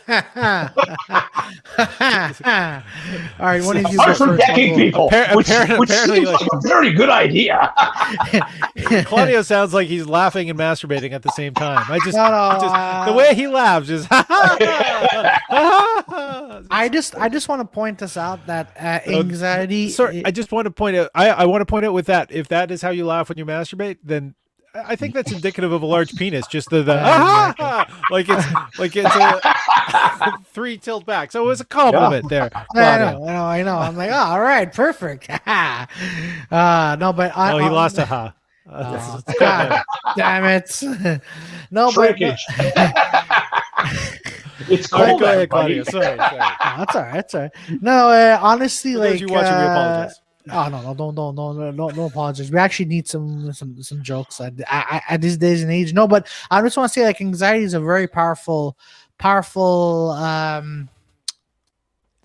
right, one of you apart from decking people, which seems like a very good idea. Claudio sounds like he's laughing and masturbating at the same time. The way he laughs is. I just want to point this out that anxiety. Sorry, I just want to point out. I want to point out with that. If that is how you laugh when you masturbate, then I think that's indicative of a large penis. Just like it's a 3 tilt back. So it was a compliment there. I know. I'm like, all right, perfect. No, but he lost a ha. God damn it! No, shrinkage. It's cold. Go ahead, Claudio. Sorry. That's all right. That's all right. No, honestly, For like those you watching, we apologize. Oh no, don't apologize. We actually need some jokes at these days and age. No, but I just want to say, like, anxiety is a very powerful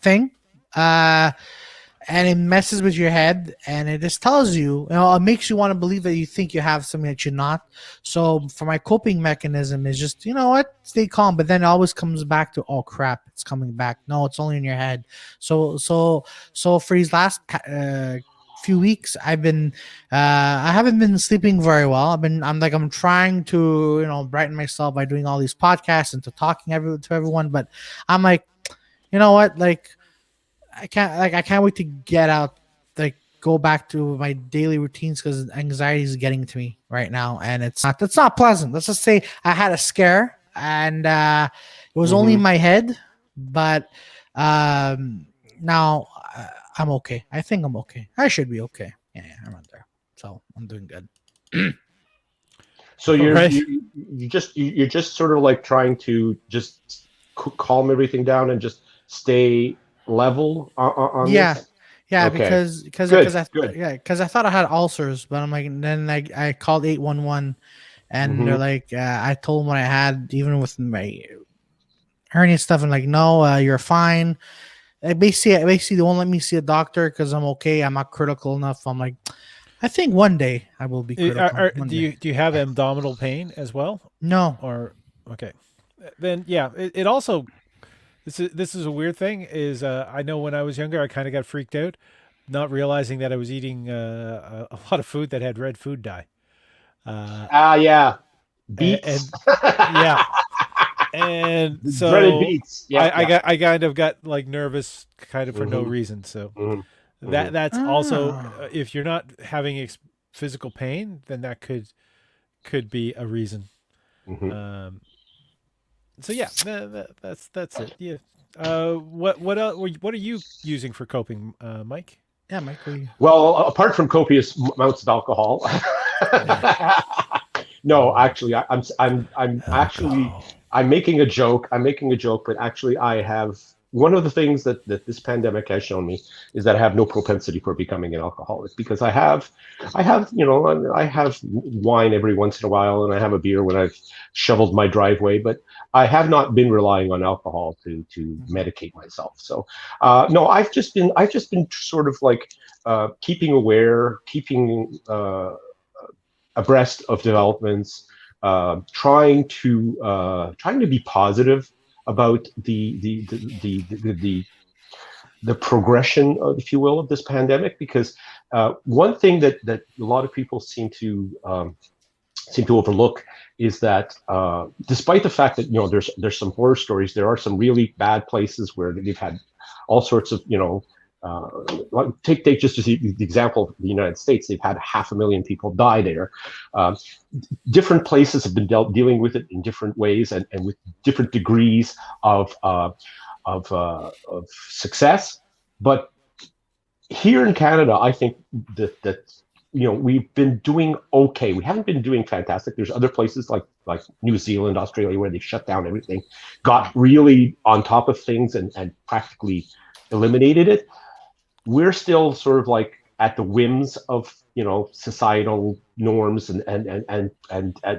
thing. And it messes with your head, and it just tells you, it makes you want to believe that you think you have something that you're not. So for my coping mechanism is just, stay calm, but then it always comes back to, oh crap, it's coming back. No, it's only in your head. So for these last few weeks, I haven't been sleeping very well. I'm trying to, brighten myself by doing all these podcasts and to talking to everyone, but I'm like, you know what, like, I can't wait to get out, like, go back to my daily routines because anxiety is getting to me right now, and it's not pleasant. Let's just say I had a scare, and it was only in my head, but now I'm okay. I think I'm okay. I should be okay. Yeah, I'm out there, so I'm doing good. So you're just sort of like trying to just calm everything down and just stay level on this? Okay. because I thought I had ulcers, but I'm like, and then I called 811, and they're like, I told them what I had, even with my hernia stuff, and like, no, you're fine. Basically they won't let me see a doctor because I'm okay. I'm not critical enough. I'm like, I think one day I will be critical. Do you have abdominal pain as well? No. Or okay, then yeah, it also. This is a weird thing. Is I know when I was younger, I kind of got freaked out not realizing that I was eating a lot of food that had red food dye. Yeah, And beets. yeah, and The dreaded so beets. Yeah, yeah. I kind of got like nervous kind of for no Hmm. reason. So Hmm. Hmm. that's also Oh. if you're not having physical pain, then that could be a reason. Hmm. Um, so yeah, that's it. Yeah. What are you using for coping, Mike? Yeah, Mike. What do you? Well, apart from copious amounts of alcohol, Yeah. no, actually, I'm actually Alcohol. I'm making a joke. I'm making a joke, but actually, I have one of the things that this pandemic has shown me is that I have no propensity for becoming an alcoholic because I have wine every once in a while and I have a beer when I've shoveled my driveway, but I have not been relying on alcohol to medicate myself. So no, I've just been sort of like keeping aware, keeping abreast of developments, trying to be positive about the progression, if you will, of this pandemic. Because one thing that a lot of people seem to overlook is that despite the fact that there's some horror stories, there are some really bad places where they've had all sorts of take just as the example of the United States, they've had 500,000 people die there. Um, Different places have been dealing with it in different ways and with different degrees of of success. But here in Canada, I think that we've been doing okay. We haven't been doing fantastic. There's other places like New Zealand, Australia, where they shut down everything, got really on top of things and practically eliminated it. We're still sort of like at the whims of societal norms and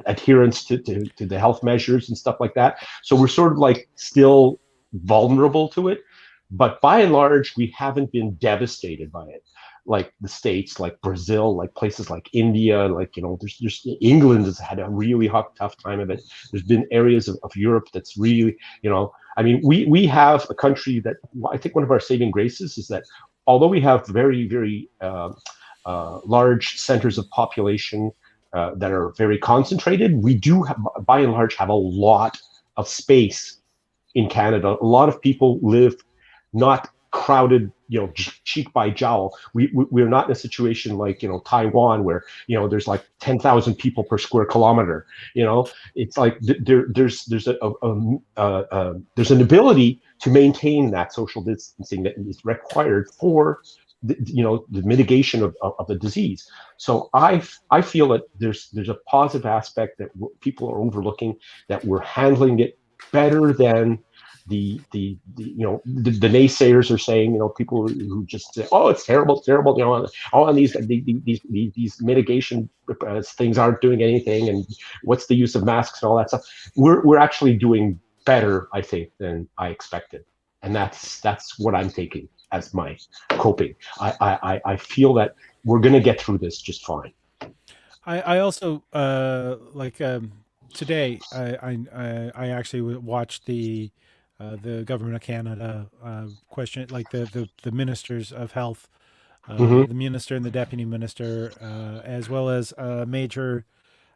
adherence to the health measures and stuff like that. So we're sort of like still vulnerable to it, but by and large, we haven't been devastated by it. Like the states, like Brazil, like places like India, like there's England has had a really tough time of it. There's been areas of Europe that's really, I mean, we have a country that I think one of our saving graces is that although we have very, very large centers of population that are very concentrated, we do have, by and large, have a lot of space in Canada. A lot of people live not crowded, cheek by jowl. We're not in a situation like Taiwan where there's like 10,000 people per square kilometer. It's like there's an ability to maintain that social distancing that is required for the mitigation of the disease. So I feel that there's a positive aspect that people are overlooking, that we're handling it better than the naysayers are saying. People who just say, oh, it's terrible, terrible, and these mitigation things aren't doing anything, and what's the use of masks and all that stuff. We're actually doing better, I think, than I expected, and that's what I'm taking as my coping. I feel that we're going to get through this just fine. I also like today I actually watched the government of Canada question, like the ministers of health, Mm-hmm. the minister and the deputy minister, as well as major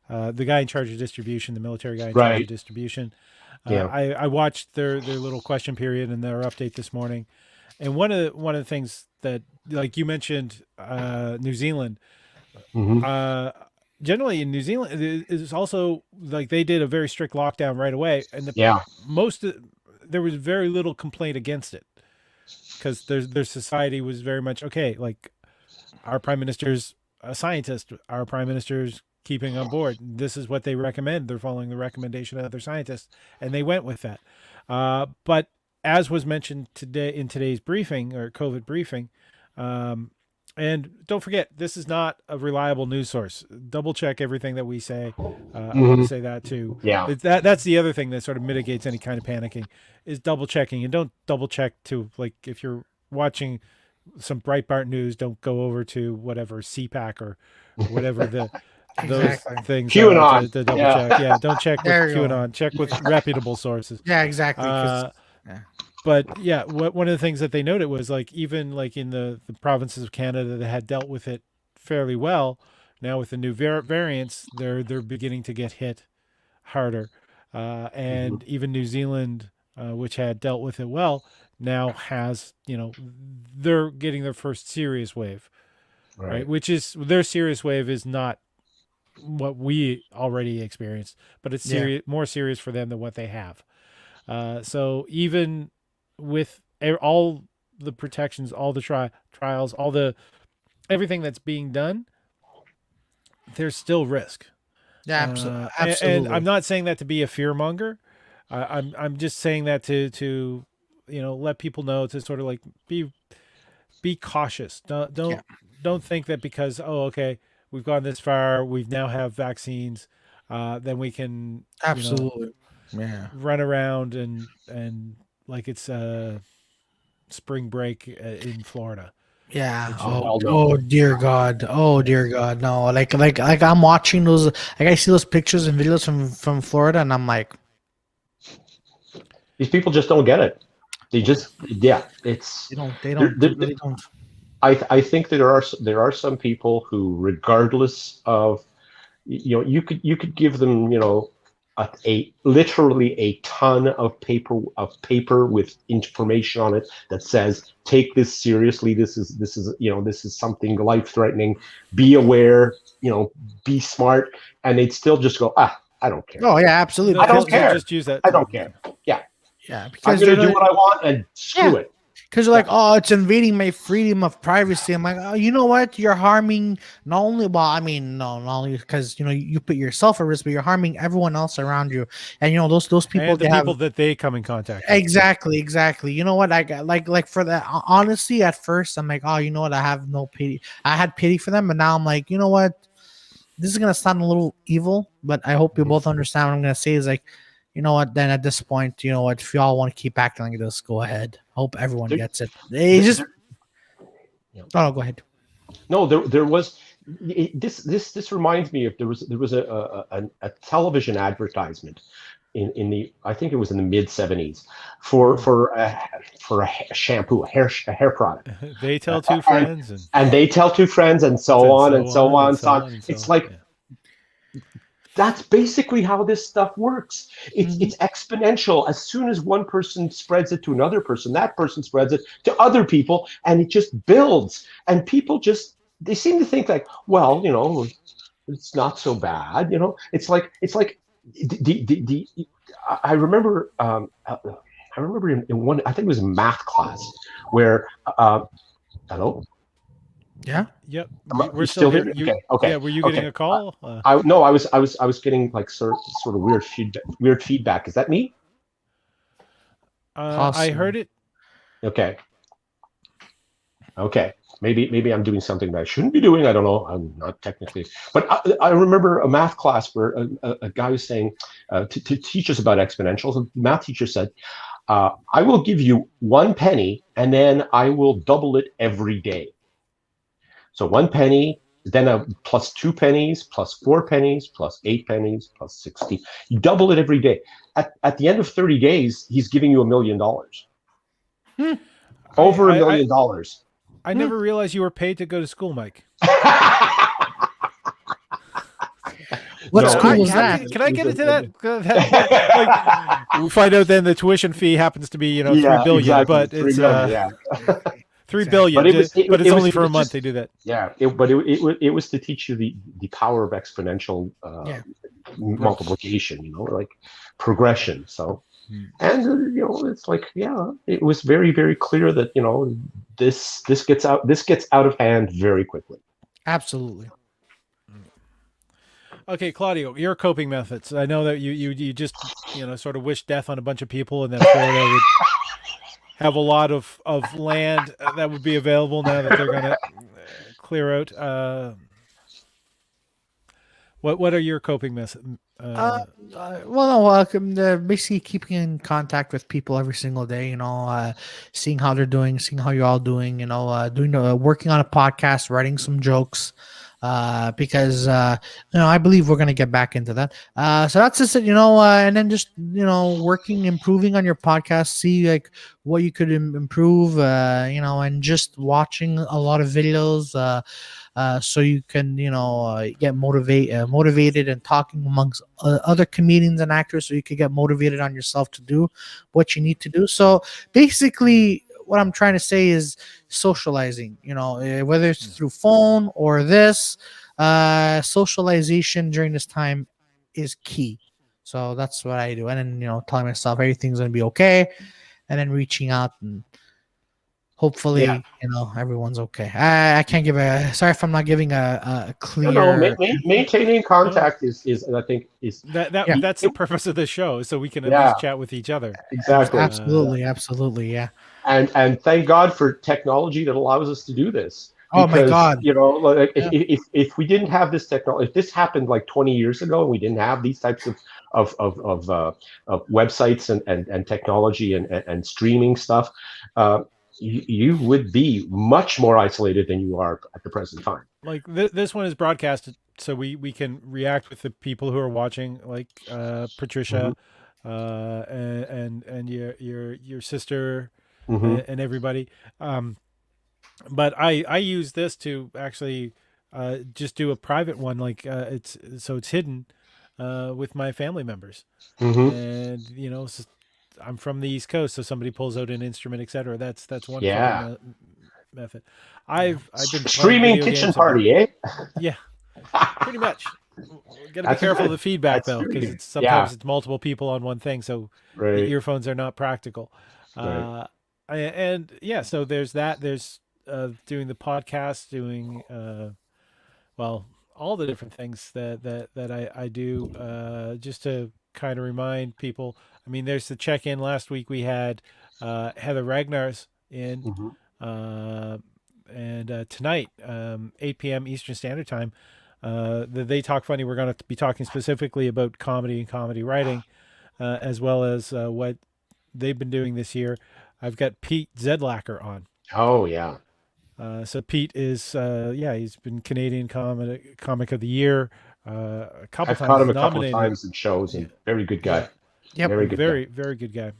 the guy in charge of distribution, the military guy in charge of Right. distribution. Yeah. I watched their little question period and their update this morning, and one of the things that, like you mentioned, New Zealand. Mm-hmm. Uh, Generally in New Zealand it is also like they did a very strict lockdown right away, and Yeah. most there was very little complaint against it because their society was very much okay. Like our prime minister's a scientist, our prime minister's keeping on board. This is what they recommend. They're following the recommendation of their scientists, and they went with that. But as was mentioned today in today's briefing or COVID briefing, um, and don't forget, this is not a reliable news source. Double check everything that we say. I want Mm-hmm. to say that too. Yeah. That's the other thing that sort of mitigates any kind of panicking is double checking, and don't double check to, like, if you're watching some Breitbart news, don't go over to whatever CPAC or whatever those Exactly. things are QAnon. to double Yeah. check. Yeah, don't check with There you go. QAnon. Check with reputable sources. Yeah, exactly. 'Cause- Uh, yeah. but yeah, one of the things that they noted was like even like in the provinces of Canada that had dealt with it fairly well, now with the new variants, they're beginning to get hit harder, Mhm. and even New Zealand, which had dealt with it well, now has they're getting their first serious wave, right? Right. Which is their serious wave is not what we already experienced, but it's Yeah, more serious for them than what they have. So even with all the protections, all the trials, all the everything that's being done, there's still risk. yeah, And I'm absolutely. not saying that to be a fear monger. I'm just saying that to let people know to sort of like be cautious. Yeah, Don't think that because okay, we've gone this far, we now have vaccines, then we can absolutely. Yeah. run around and like it's spring break in Florida. Yeah. Which Oh, Hell no. oh dear God. Oh yeah. dear God. No. Like I'm watching those. Like I see those pictures and videos from Florida, and I'm like, These people just don't get it. They just, yeah, they it's. don't. They There, don't. They there, really don't. I think that there are some people who, regardless of, you could give them, a literally a ton of paper with information on it that says take this seriously. This is something life threatening. Be aware. Be smart, and they'd still just go, I don't care. Oh yeah, absolutely. No, I they'll don't care. just use that. I don't care. Yeah, Yeah, I'm because gonna do what I want and yeah, screw it. because they're Yeah. like, oh, it's invading my freedom of privacy. I'm like, oh, you know what? You're harming not only, well, I mean, no, not only because you put yourself at risk, but you're harming everyone else around you. And those people And the they have people that they come in contact with. exactly. You know what? I got like for that. Honestly, at first, I'm like, oh, you know what? I have no pity. I had pity for them, but now I'm like, you know what? This is gonna sound a little evil, but I hope you Mhm. both understand what I'm gonna say. Is like, you know what? Then at this point, you know what? If y'all want to keep acting like this, go ahead. Hope everyone There, gets it. They there, just there- yeah. oh no, go ahead. No, there was this reminds me of there was a television advertisement in the I think it was in the mid 70s for Oh. a shampoo, a hair product, They tell two and friends and they tell two friends and so on and so so on on and and so so on. on and so It's on. like Yeah. that's basically how this stuff works. It's Mhm. it's exponential. As soon as one person spreads it to another person, that person spreads it to other people, and it just builds. And people just they seem to think like, well, it's not so bad. It's like I remember I remember in one I think it was a math class where hello. Yeah. Yep. You We're still still hear here. me? You Okay, okay, yeah. Were you getting okay. a call? No, I was getting like sort of weird feedback. Weird feedback. Is that me? I Possibly. heard it. Okay, okay. Maybe I'm doing something that I shouldn't be doing. I don't know. I'm not technically, but I remember a math class where a guy was saying to teach us about exponentials. The math teacher said, "I will give you 1 penny, and then I will double it every day." So 1 penny, then plus 2 pennies, plus 4 pennies, plus 8 pennies, plus 60. You double it every day. At the end of 30 days, he's giving you $1 million. Hmm. Over a I million dollars. I Hmm. never realized you were paid to go to school, Mike. What No, school was How that? can I get into that point? Like, we find out then the tuition fee happens to be 3 yeah, billion, exactly. but 3 million, yeah. 3 billion. But it was But it's only it for a was month just they do that. yeah. It was to teach you the power of exponential Yeah. Growth. multiplication. Like progression. So Hmm. and it's like it was very very clear that this gets out of hand very quickly. Absolutely. Okay, Claudio, your coping methods. I know that you just sort of wish death on a bunch of people, and that Florida would have a lot of land that would be available now that they're gonna clear out. What are your coping methods? Uh, well, no, basically keeping in contact with people every single day. Seeing how they're doing, seeing how you're all doing. Doing working on a podcast, writing some jokes. because I believe we're gonna get back into that. So that's just it, and then just working, improving on your podcast, see like what you could improve, and just watching a lot of videos, so you can get motivated and talking amongst other comedians and actors, so you can get motivated on yourself to do what you need to do. So basically, what I'm trying to say is socializing, whether it's through phone or this, socialization during this time is key. So that's what I do. And then, telling myself everything's going to be okay. And then reaching out and Yeah. hopefully, everyone's okay. I can't give sorry if I'm not giving a No, clear. maintaining contact is I think is Yeah. That's the purpose of the show, so we can at yeah, least chat with each other. exactly. Absolutely. Yeah. And thank God for technology that allows us to do this. Oh my Because God. like Yeah. if we didn't have this technology, if this happened like 20 years ago, and we didn't have these types of websites and technology and streaming stuff, you would be much more isolated than you are at the present time. Like this one is broadcasted, so we can react with the people who are watching, like Patricia, and your sister, Mm-hmm. and everybody. But I use this to actually just do a private one, like it's hidden with my family members, Mm-hmm. and I'm from the East Coast, so somebody pulls out an instrument, etc. That's one Yeah. method. I've been playing Streaming video kitchen games. I've been, party, eh? yeah, pretty much. Got to be That's careful of good. the feedback That's though, very because good. sometimes Yeah. it's multiple people on one thing, so the Right. earphones are not practical. Right. And yeah, so there's that. There's doing the podcast, doing well, all the different things that I do, just to kind of remind people. I mean, there's the check-in. Last week we had Heather Ragnar's in, Mm-hmm. uh, and tonight, 8 p.m. Eastern Standard Time, the They Talk Funny. We're going to be talking specifically about comedy and comedy writing, as well as what they've been doing this year. I've got Pete Zedlacker on. Oh yeah. So Pete is, he's been Canadian comic of the year a couple I've caught times. him He's a couple of nominated. times in shows, Yeah, and very good yeah, guy. Yep. Very good very very good guy.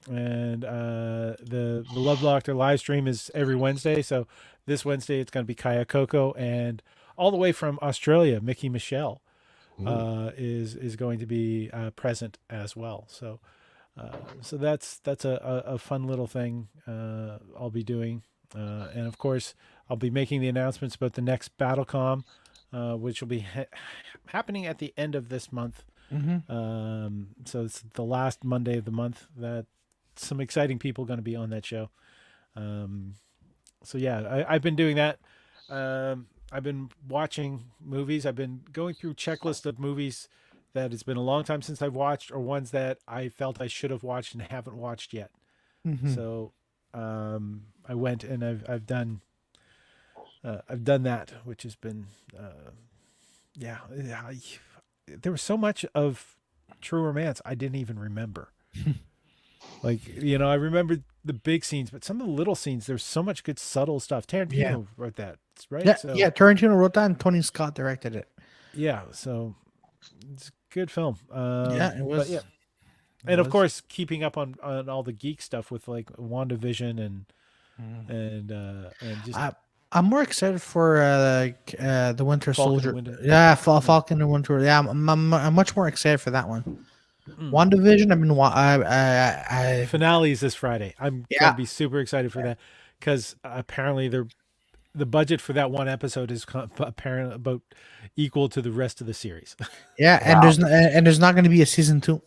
And the Love Doctor live stream is every Wednesday. So this Wednesday it's going to be Kaya Coco, and all the way from Australia, Mickey Michelle guy. is going to be present as well. So that's a fun little thing I'll be doing, and of course I'll be making the announcements about the next BattleCom, which will be happening at the end of this month. Mm-hmm. So it's the last Monday of the month. That some exciting people going to be on that show. So yeah, I've been doing that. I've been watching movies. I've been going through checklist of movies that it's been a long time since I've watched, or ones that I felt I should have watched and haven't watched yet. Mm-hmm. So I went and I've done that, which has been yeah. There was so much of True Romance I didn't even remember. Like, I remember the big scenes, but some of the little scenes, there's so much good subtle stuff. Tarantino wrote that, right? Yeah, So, yeah. Tarantino wrote that, and Tony Scott directed it. yeah, so it's a good film. Yeah, it was. But yeah, and of course, keeping up on all the geek stuff with like WandaVision and just I'm more excited for the Winter Falcon and Soldier. Winter. Yeah, Falcon and Winter. Yeah, I'm much more excited for that one. Mm. WandaVision. I've been I Finale is this Friday. I'm Yeah. gonna be super excited for that, because apparently the budget for that one episode is apparently about equal to the rest of the series. yeah, and there's not going to be a season 2.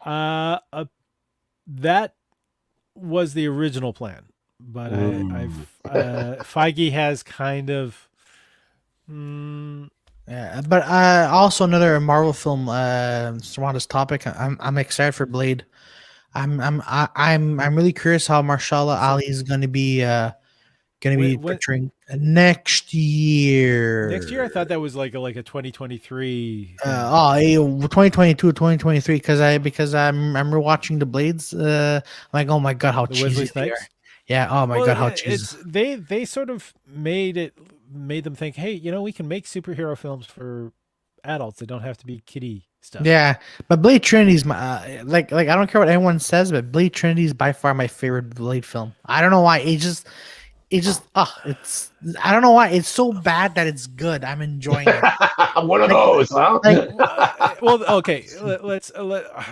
That was the original plan, but Feige has kind of. Yeah, but also another Marvel film around this topic. I'm excited for Blade. I'm really curious how Marshala Ali is going to be portraying next year. Next year, I thought that was like a 2023. 2022, 2023. Because I remember watching the Blades. I'm like, oh my god, how The Wesley cheesy they are. Snipes? Yeah. Oh my god, how cheesy. They sort of made it. made them think, hey, we can make superhero films for adults. They don't have to be kiddie stuff. Yeah, but Blade Trinity's my like I don't care what anyone says, but Blade Trinity is by far my favorite Blade film. I don't know why. It's I don't know why it's so bad that it's good. I'm enjoying it. One of those, huh? Like, Well, okay.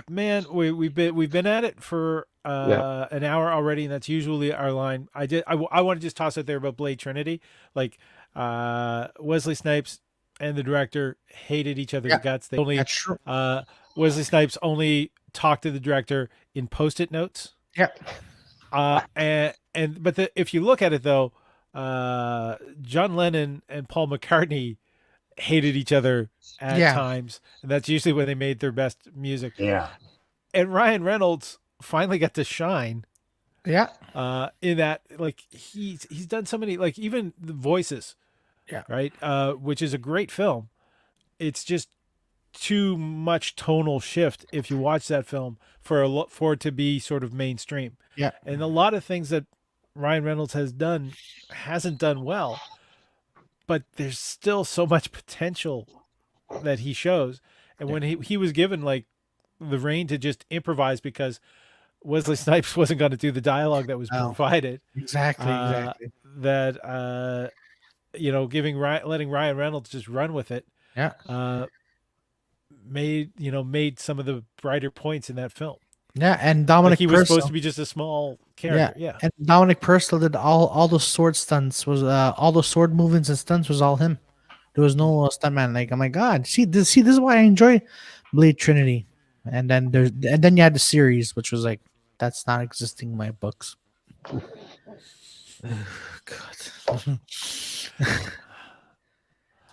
Man, we've been at it for an hour already, and that's usually our line. I want to just toss it there about Blade Trinity. Like Wesley Snipes and the director hated each other's guts. They only that's true. Wesley Snipes only talked to the director in post-it notes. Yeah. If you look at it though, John Lennon and Paul McCartney hated each other at times, and that's usually when they made their best music. Yeah. And Ryan Reynolds finally got to shine. Yeah. In that, like he's done so many, like even the voices. Yeah. Right. Which is a great film. It's just too much tonal shift if you watch that film for it to be sort of mainstream. Yeah. And a lot of things that Ryan Reynolds hasn't done well, but there's still so much potential that he shows. And when he was given like the reign to just improvise because Wesley Snipes wasn't going to do the dialogue that was provided. Exactly. That letting Ryan Reynolds just run with it. Yeah. Made some of the brighter points in that film. Yeah, and Dominic he was supposed to be just a small character. Yeah. And Dominic Purcell did all the sword stunts. Was all the sword movements and stunts was all him. There was no stuntman. Like, oh my god, this is why I enjoy Blade Trinity. And then you had the series, which was like that's not existing in my books. God.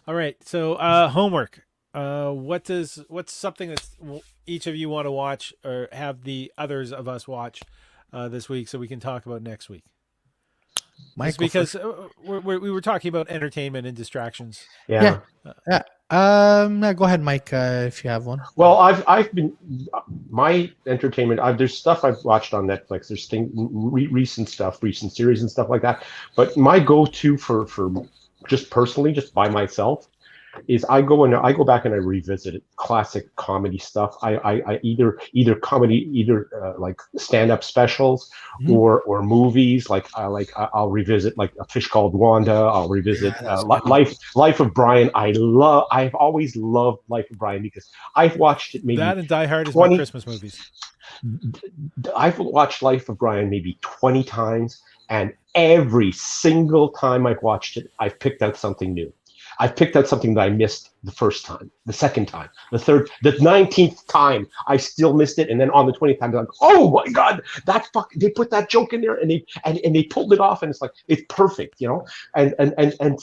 All right, so homework. What's something that each of you want to watch or have the others of us watch this week so we can talk about next week? Because we were talking about entertainment and distractions. Yeah. Go ahead, Mike, if you have one. Well, I've been my entertainment. There's stuff I've watched on Netflix. There's recent stuff, recent series and stuff like that. But my go-to for just personally, just by myself, is I go back and I revisit classic comedy stuff. I either comedy, like stand-up specials or movies. I'll revisit like A Fish Called Wanda. I'll revisit Life of Brian. I've always loved Life of Brian because I've watched it maybe that and Die Hard is my Christmas movies. I've watched Life of Brian maybe 20 times, and every single time I've watched it, I've picked out something new. I've picked out something that I missed the first time, the second time, the third, the 19th time. I still missed it, and then on the 20th time, they're like, "Oh my god, they put that joke in there, and they pulled it off, and it's like it's perfect, And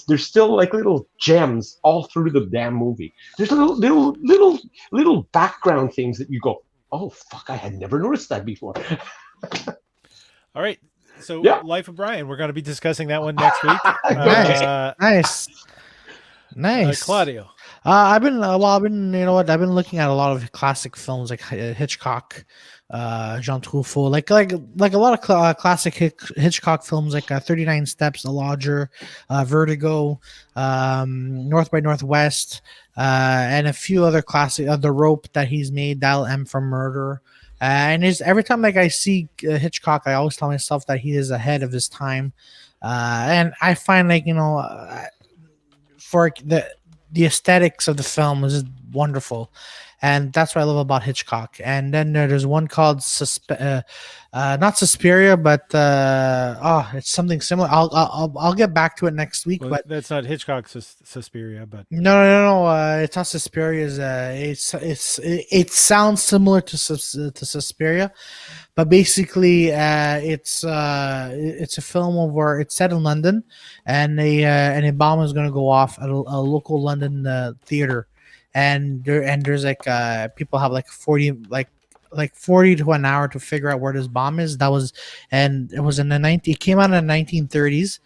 there's still like little gems all through the damn movie. There's little background things that you go, "Oh fuck, I had never noticed that before." All right, so Life of Brian, we're going to be discussing that one next week. Nice. Claudio. I've been looking at a lot of classic films like Hitchcock, Jean Truffaut, like a lot of classic Hitchcock films like 39 Steps, The Lodger, Vertigo, North by Northwest, and a few other classic, The Rope that he's made, Dial M for Murder. And every time like I see Hitchcock, I always tell myself that he is ahead of his time. And I find like, for the aesthetics of the film is just wonderful, and that's what I love about Hitchcock. And then there's one called not Suspiria, but it's something similar. I'll get back to it next week. Well, but that's not Hitchcock's Suspiria, but no. It's not Suspiria. It sounds similar to Suspiria, but basically it's a film where it's set in London, and a bomb is going to go off at a local London theater, and there's like people have like 40 to an hour to figure out where this bomb is. It came out in the 1930s.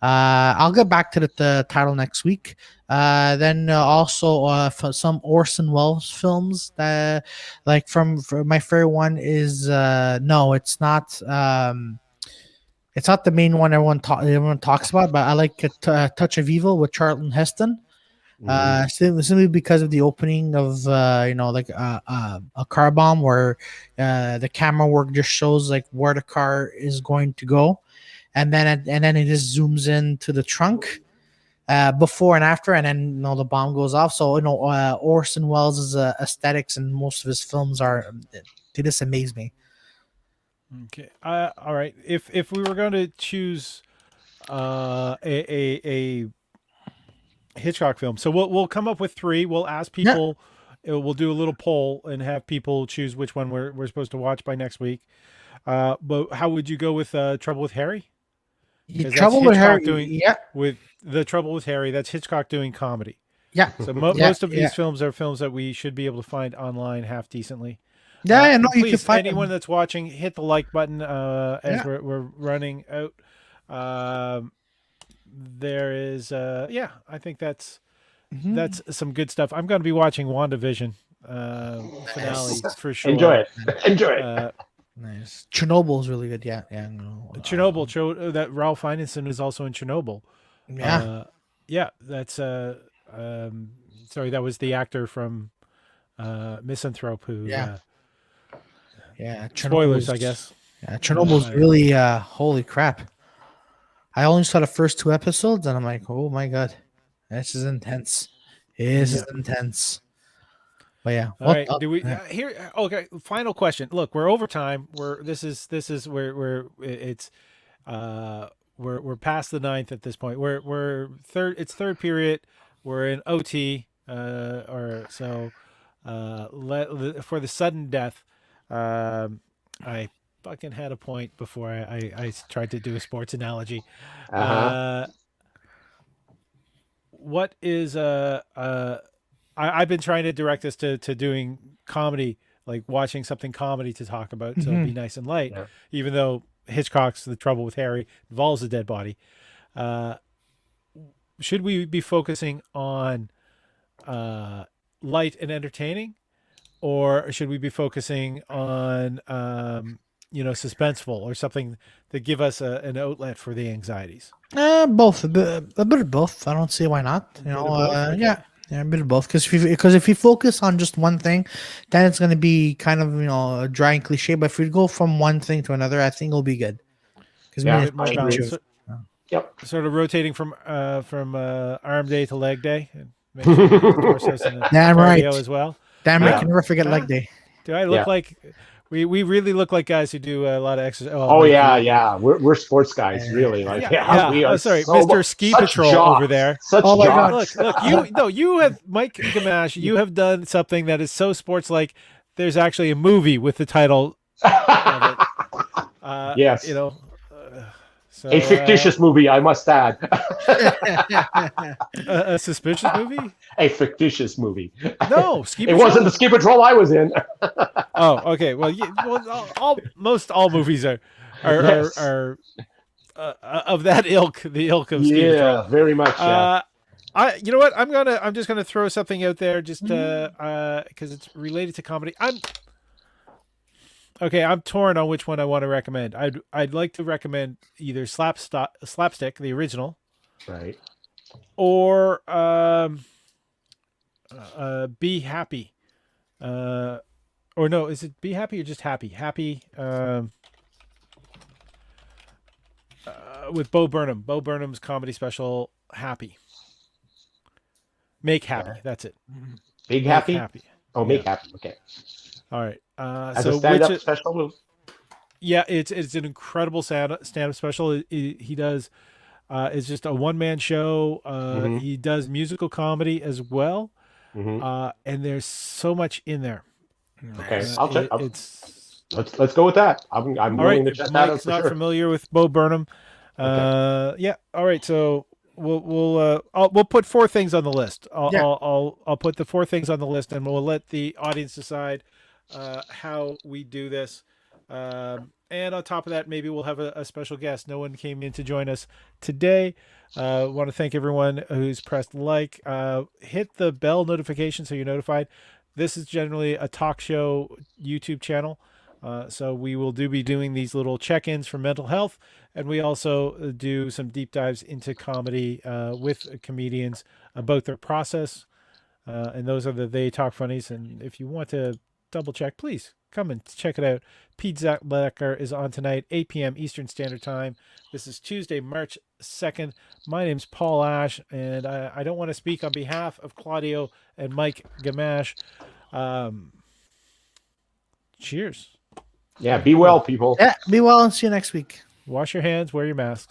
I'll get back to the title next week. Then also for some Orson Welles films that from my favorite one is no, it's not. It's not the main one everyone talks about, but I like Touch of Evil with Charlton Heston. Simply because of the opening of like a car bomb where the camera work just shows like where the car is going to go, and then it just zooms into the trunk before and after, and then the bomb goes off. So Orson Welles' aesthetics and most of his films they just amaze me. Okay. All right. If we were going to choose a Hitchcock film, so we'll come up with 3. We'll ask people. We'll do a little poll and have people choose which one we're supposed to watch by next week. But how would you go with Trouble with Harry? Trouble with Harry. With the Trouble with Harry, that's Hitchcock doing comedy. Yeah. So most of these films are films that we should be able to find online half decently. Yeah, I know you please, can find anyone them. that's watching, hit the like button as we're running out. There is, I think that's some good stuff. I'm going to be watching WandaVision finale for sure. Enjoy it. Enjoy it. Nice. Chernobyl's really good. Yeah. Chernobyl. That Ralph Ineson is also in Chernobyl. That's sorry, that was the actor from Misanthrope who. Spoilers, I guess. Yeah, Chernobyl's really holy crap. I only saw the first 2 episodes and I'm like, oh my god, this is intense. This is intense. But yeah. All right. Do we here? Okay. Final question. Look, we're over time. This is where it's we're past the 9th at this point. We're third. It's third period. We're in OT. For the sudden death. I fucking had a point before I tried to do a sports analogy. What is I've been trying to direct us to doing comedy, like watching something comedy to talk about, so it'd be nice and light. Yeah. Even though Hitchcock's The Trouble with Harry involves a dead body, should we be focusing on light and entertaining, or should we be focusing on suspenseful or something that give us an outlet for the anxieties? Both, a bit of both. I don't see why not. A bit of both. Because if you focus on just one thing, then it's going to be kind of dry and cliche. But if we go from one thing to another, I think it'll be good. Because sort of rotating from arm day to leg day, and make sure damn right as well. Damn right, you can never forget leg day. Do I look like? We really look like guys who do a lot of exercise. We're sports guys, really. Like, we are. Sorry, Mr. Ski Patrol over there. My God. Look, you have Mike Gamache. You have done something that is so sports-like. There's actually a movie with the title of it. Yes. So, a fictitious movie, I must add. A suspicious movie? A fictitious movie. No, Ski Patrol. It wasn't the Ski Patrol I was in. Oh, okay. Well, most all movies are of that ilk, the ilk of Ski Patrol. Yeah, very much. You know what? I'm just gonna throw something out there, just because it's related to comedy. I'm torn on which one I want to recommend. I'd like to recommend either Slapstick, the original, right, or Be Happy, or no, is it Be Happy or just Happy? Happy, with Bo Burnham. Bo Burnham's comedy special, Happy. Make Happy. That's it. Make Happy. Oh, Make Happy. Okay. All right. As a stand-up special? Yeah, it's an incredible stand-up special. He does. It's just a one-man show. He does musical comedy as well, and there's so much in there. Okay, I'll check. Let's go with that. I'm willing to check that out. Mike's not familiar with Bo Burnham. Yeah. All right. So we'll put 4 things on the list. I'll put the 4 things on the list, and we'll let the audience decide how we do this. And on top of that, maybe we'll have a special guest. No one came in to join us today. I want to thank everyone who's pressed like. Hit the bell notification so you're notified. This is generally a talk show YouTube channel. So we will be doing these little check-ins for mental health, and we also do some deep dives into comedy with comedians about their process. And those are the They Talk Funnies. And if you want to double check, please come and check it out. Pete Zachlecker is on tonight, 8 p.m. Eastern Standard Time. This is Tuesday, March 2nd. My name's Paul Ash, and I don't want to speak on behalf of Claudio and Mike Gamache. Cheers. Yeah, be well, people. Yeah, be well and see you next week. Wash your hands, wear your masks.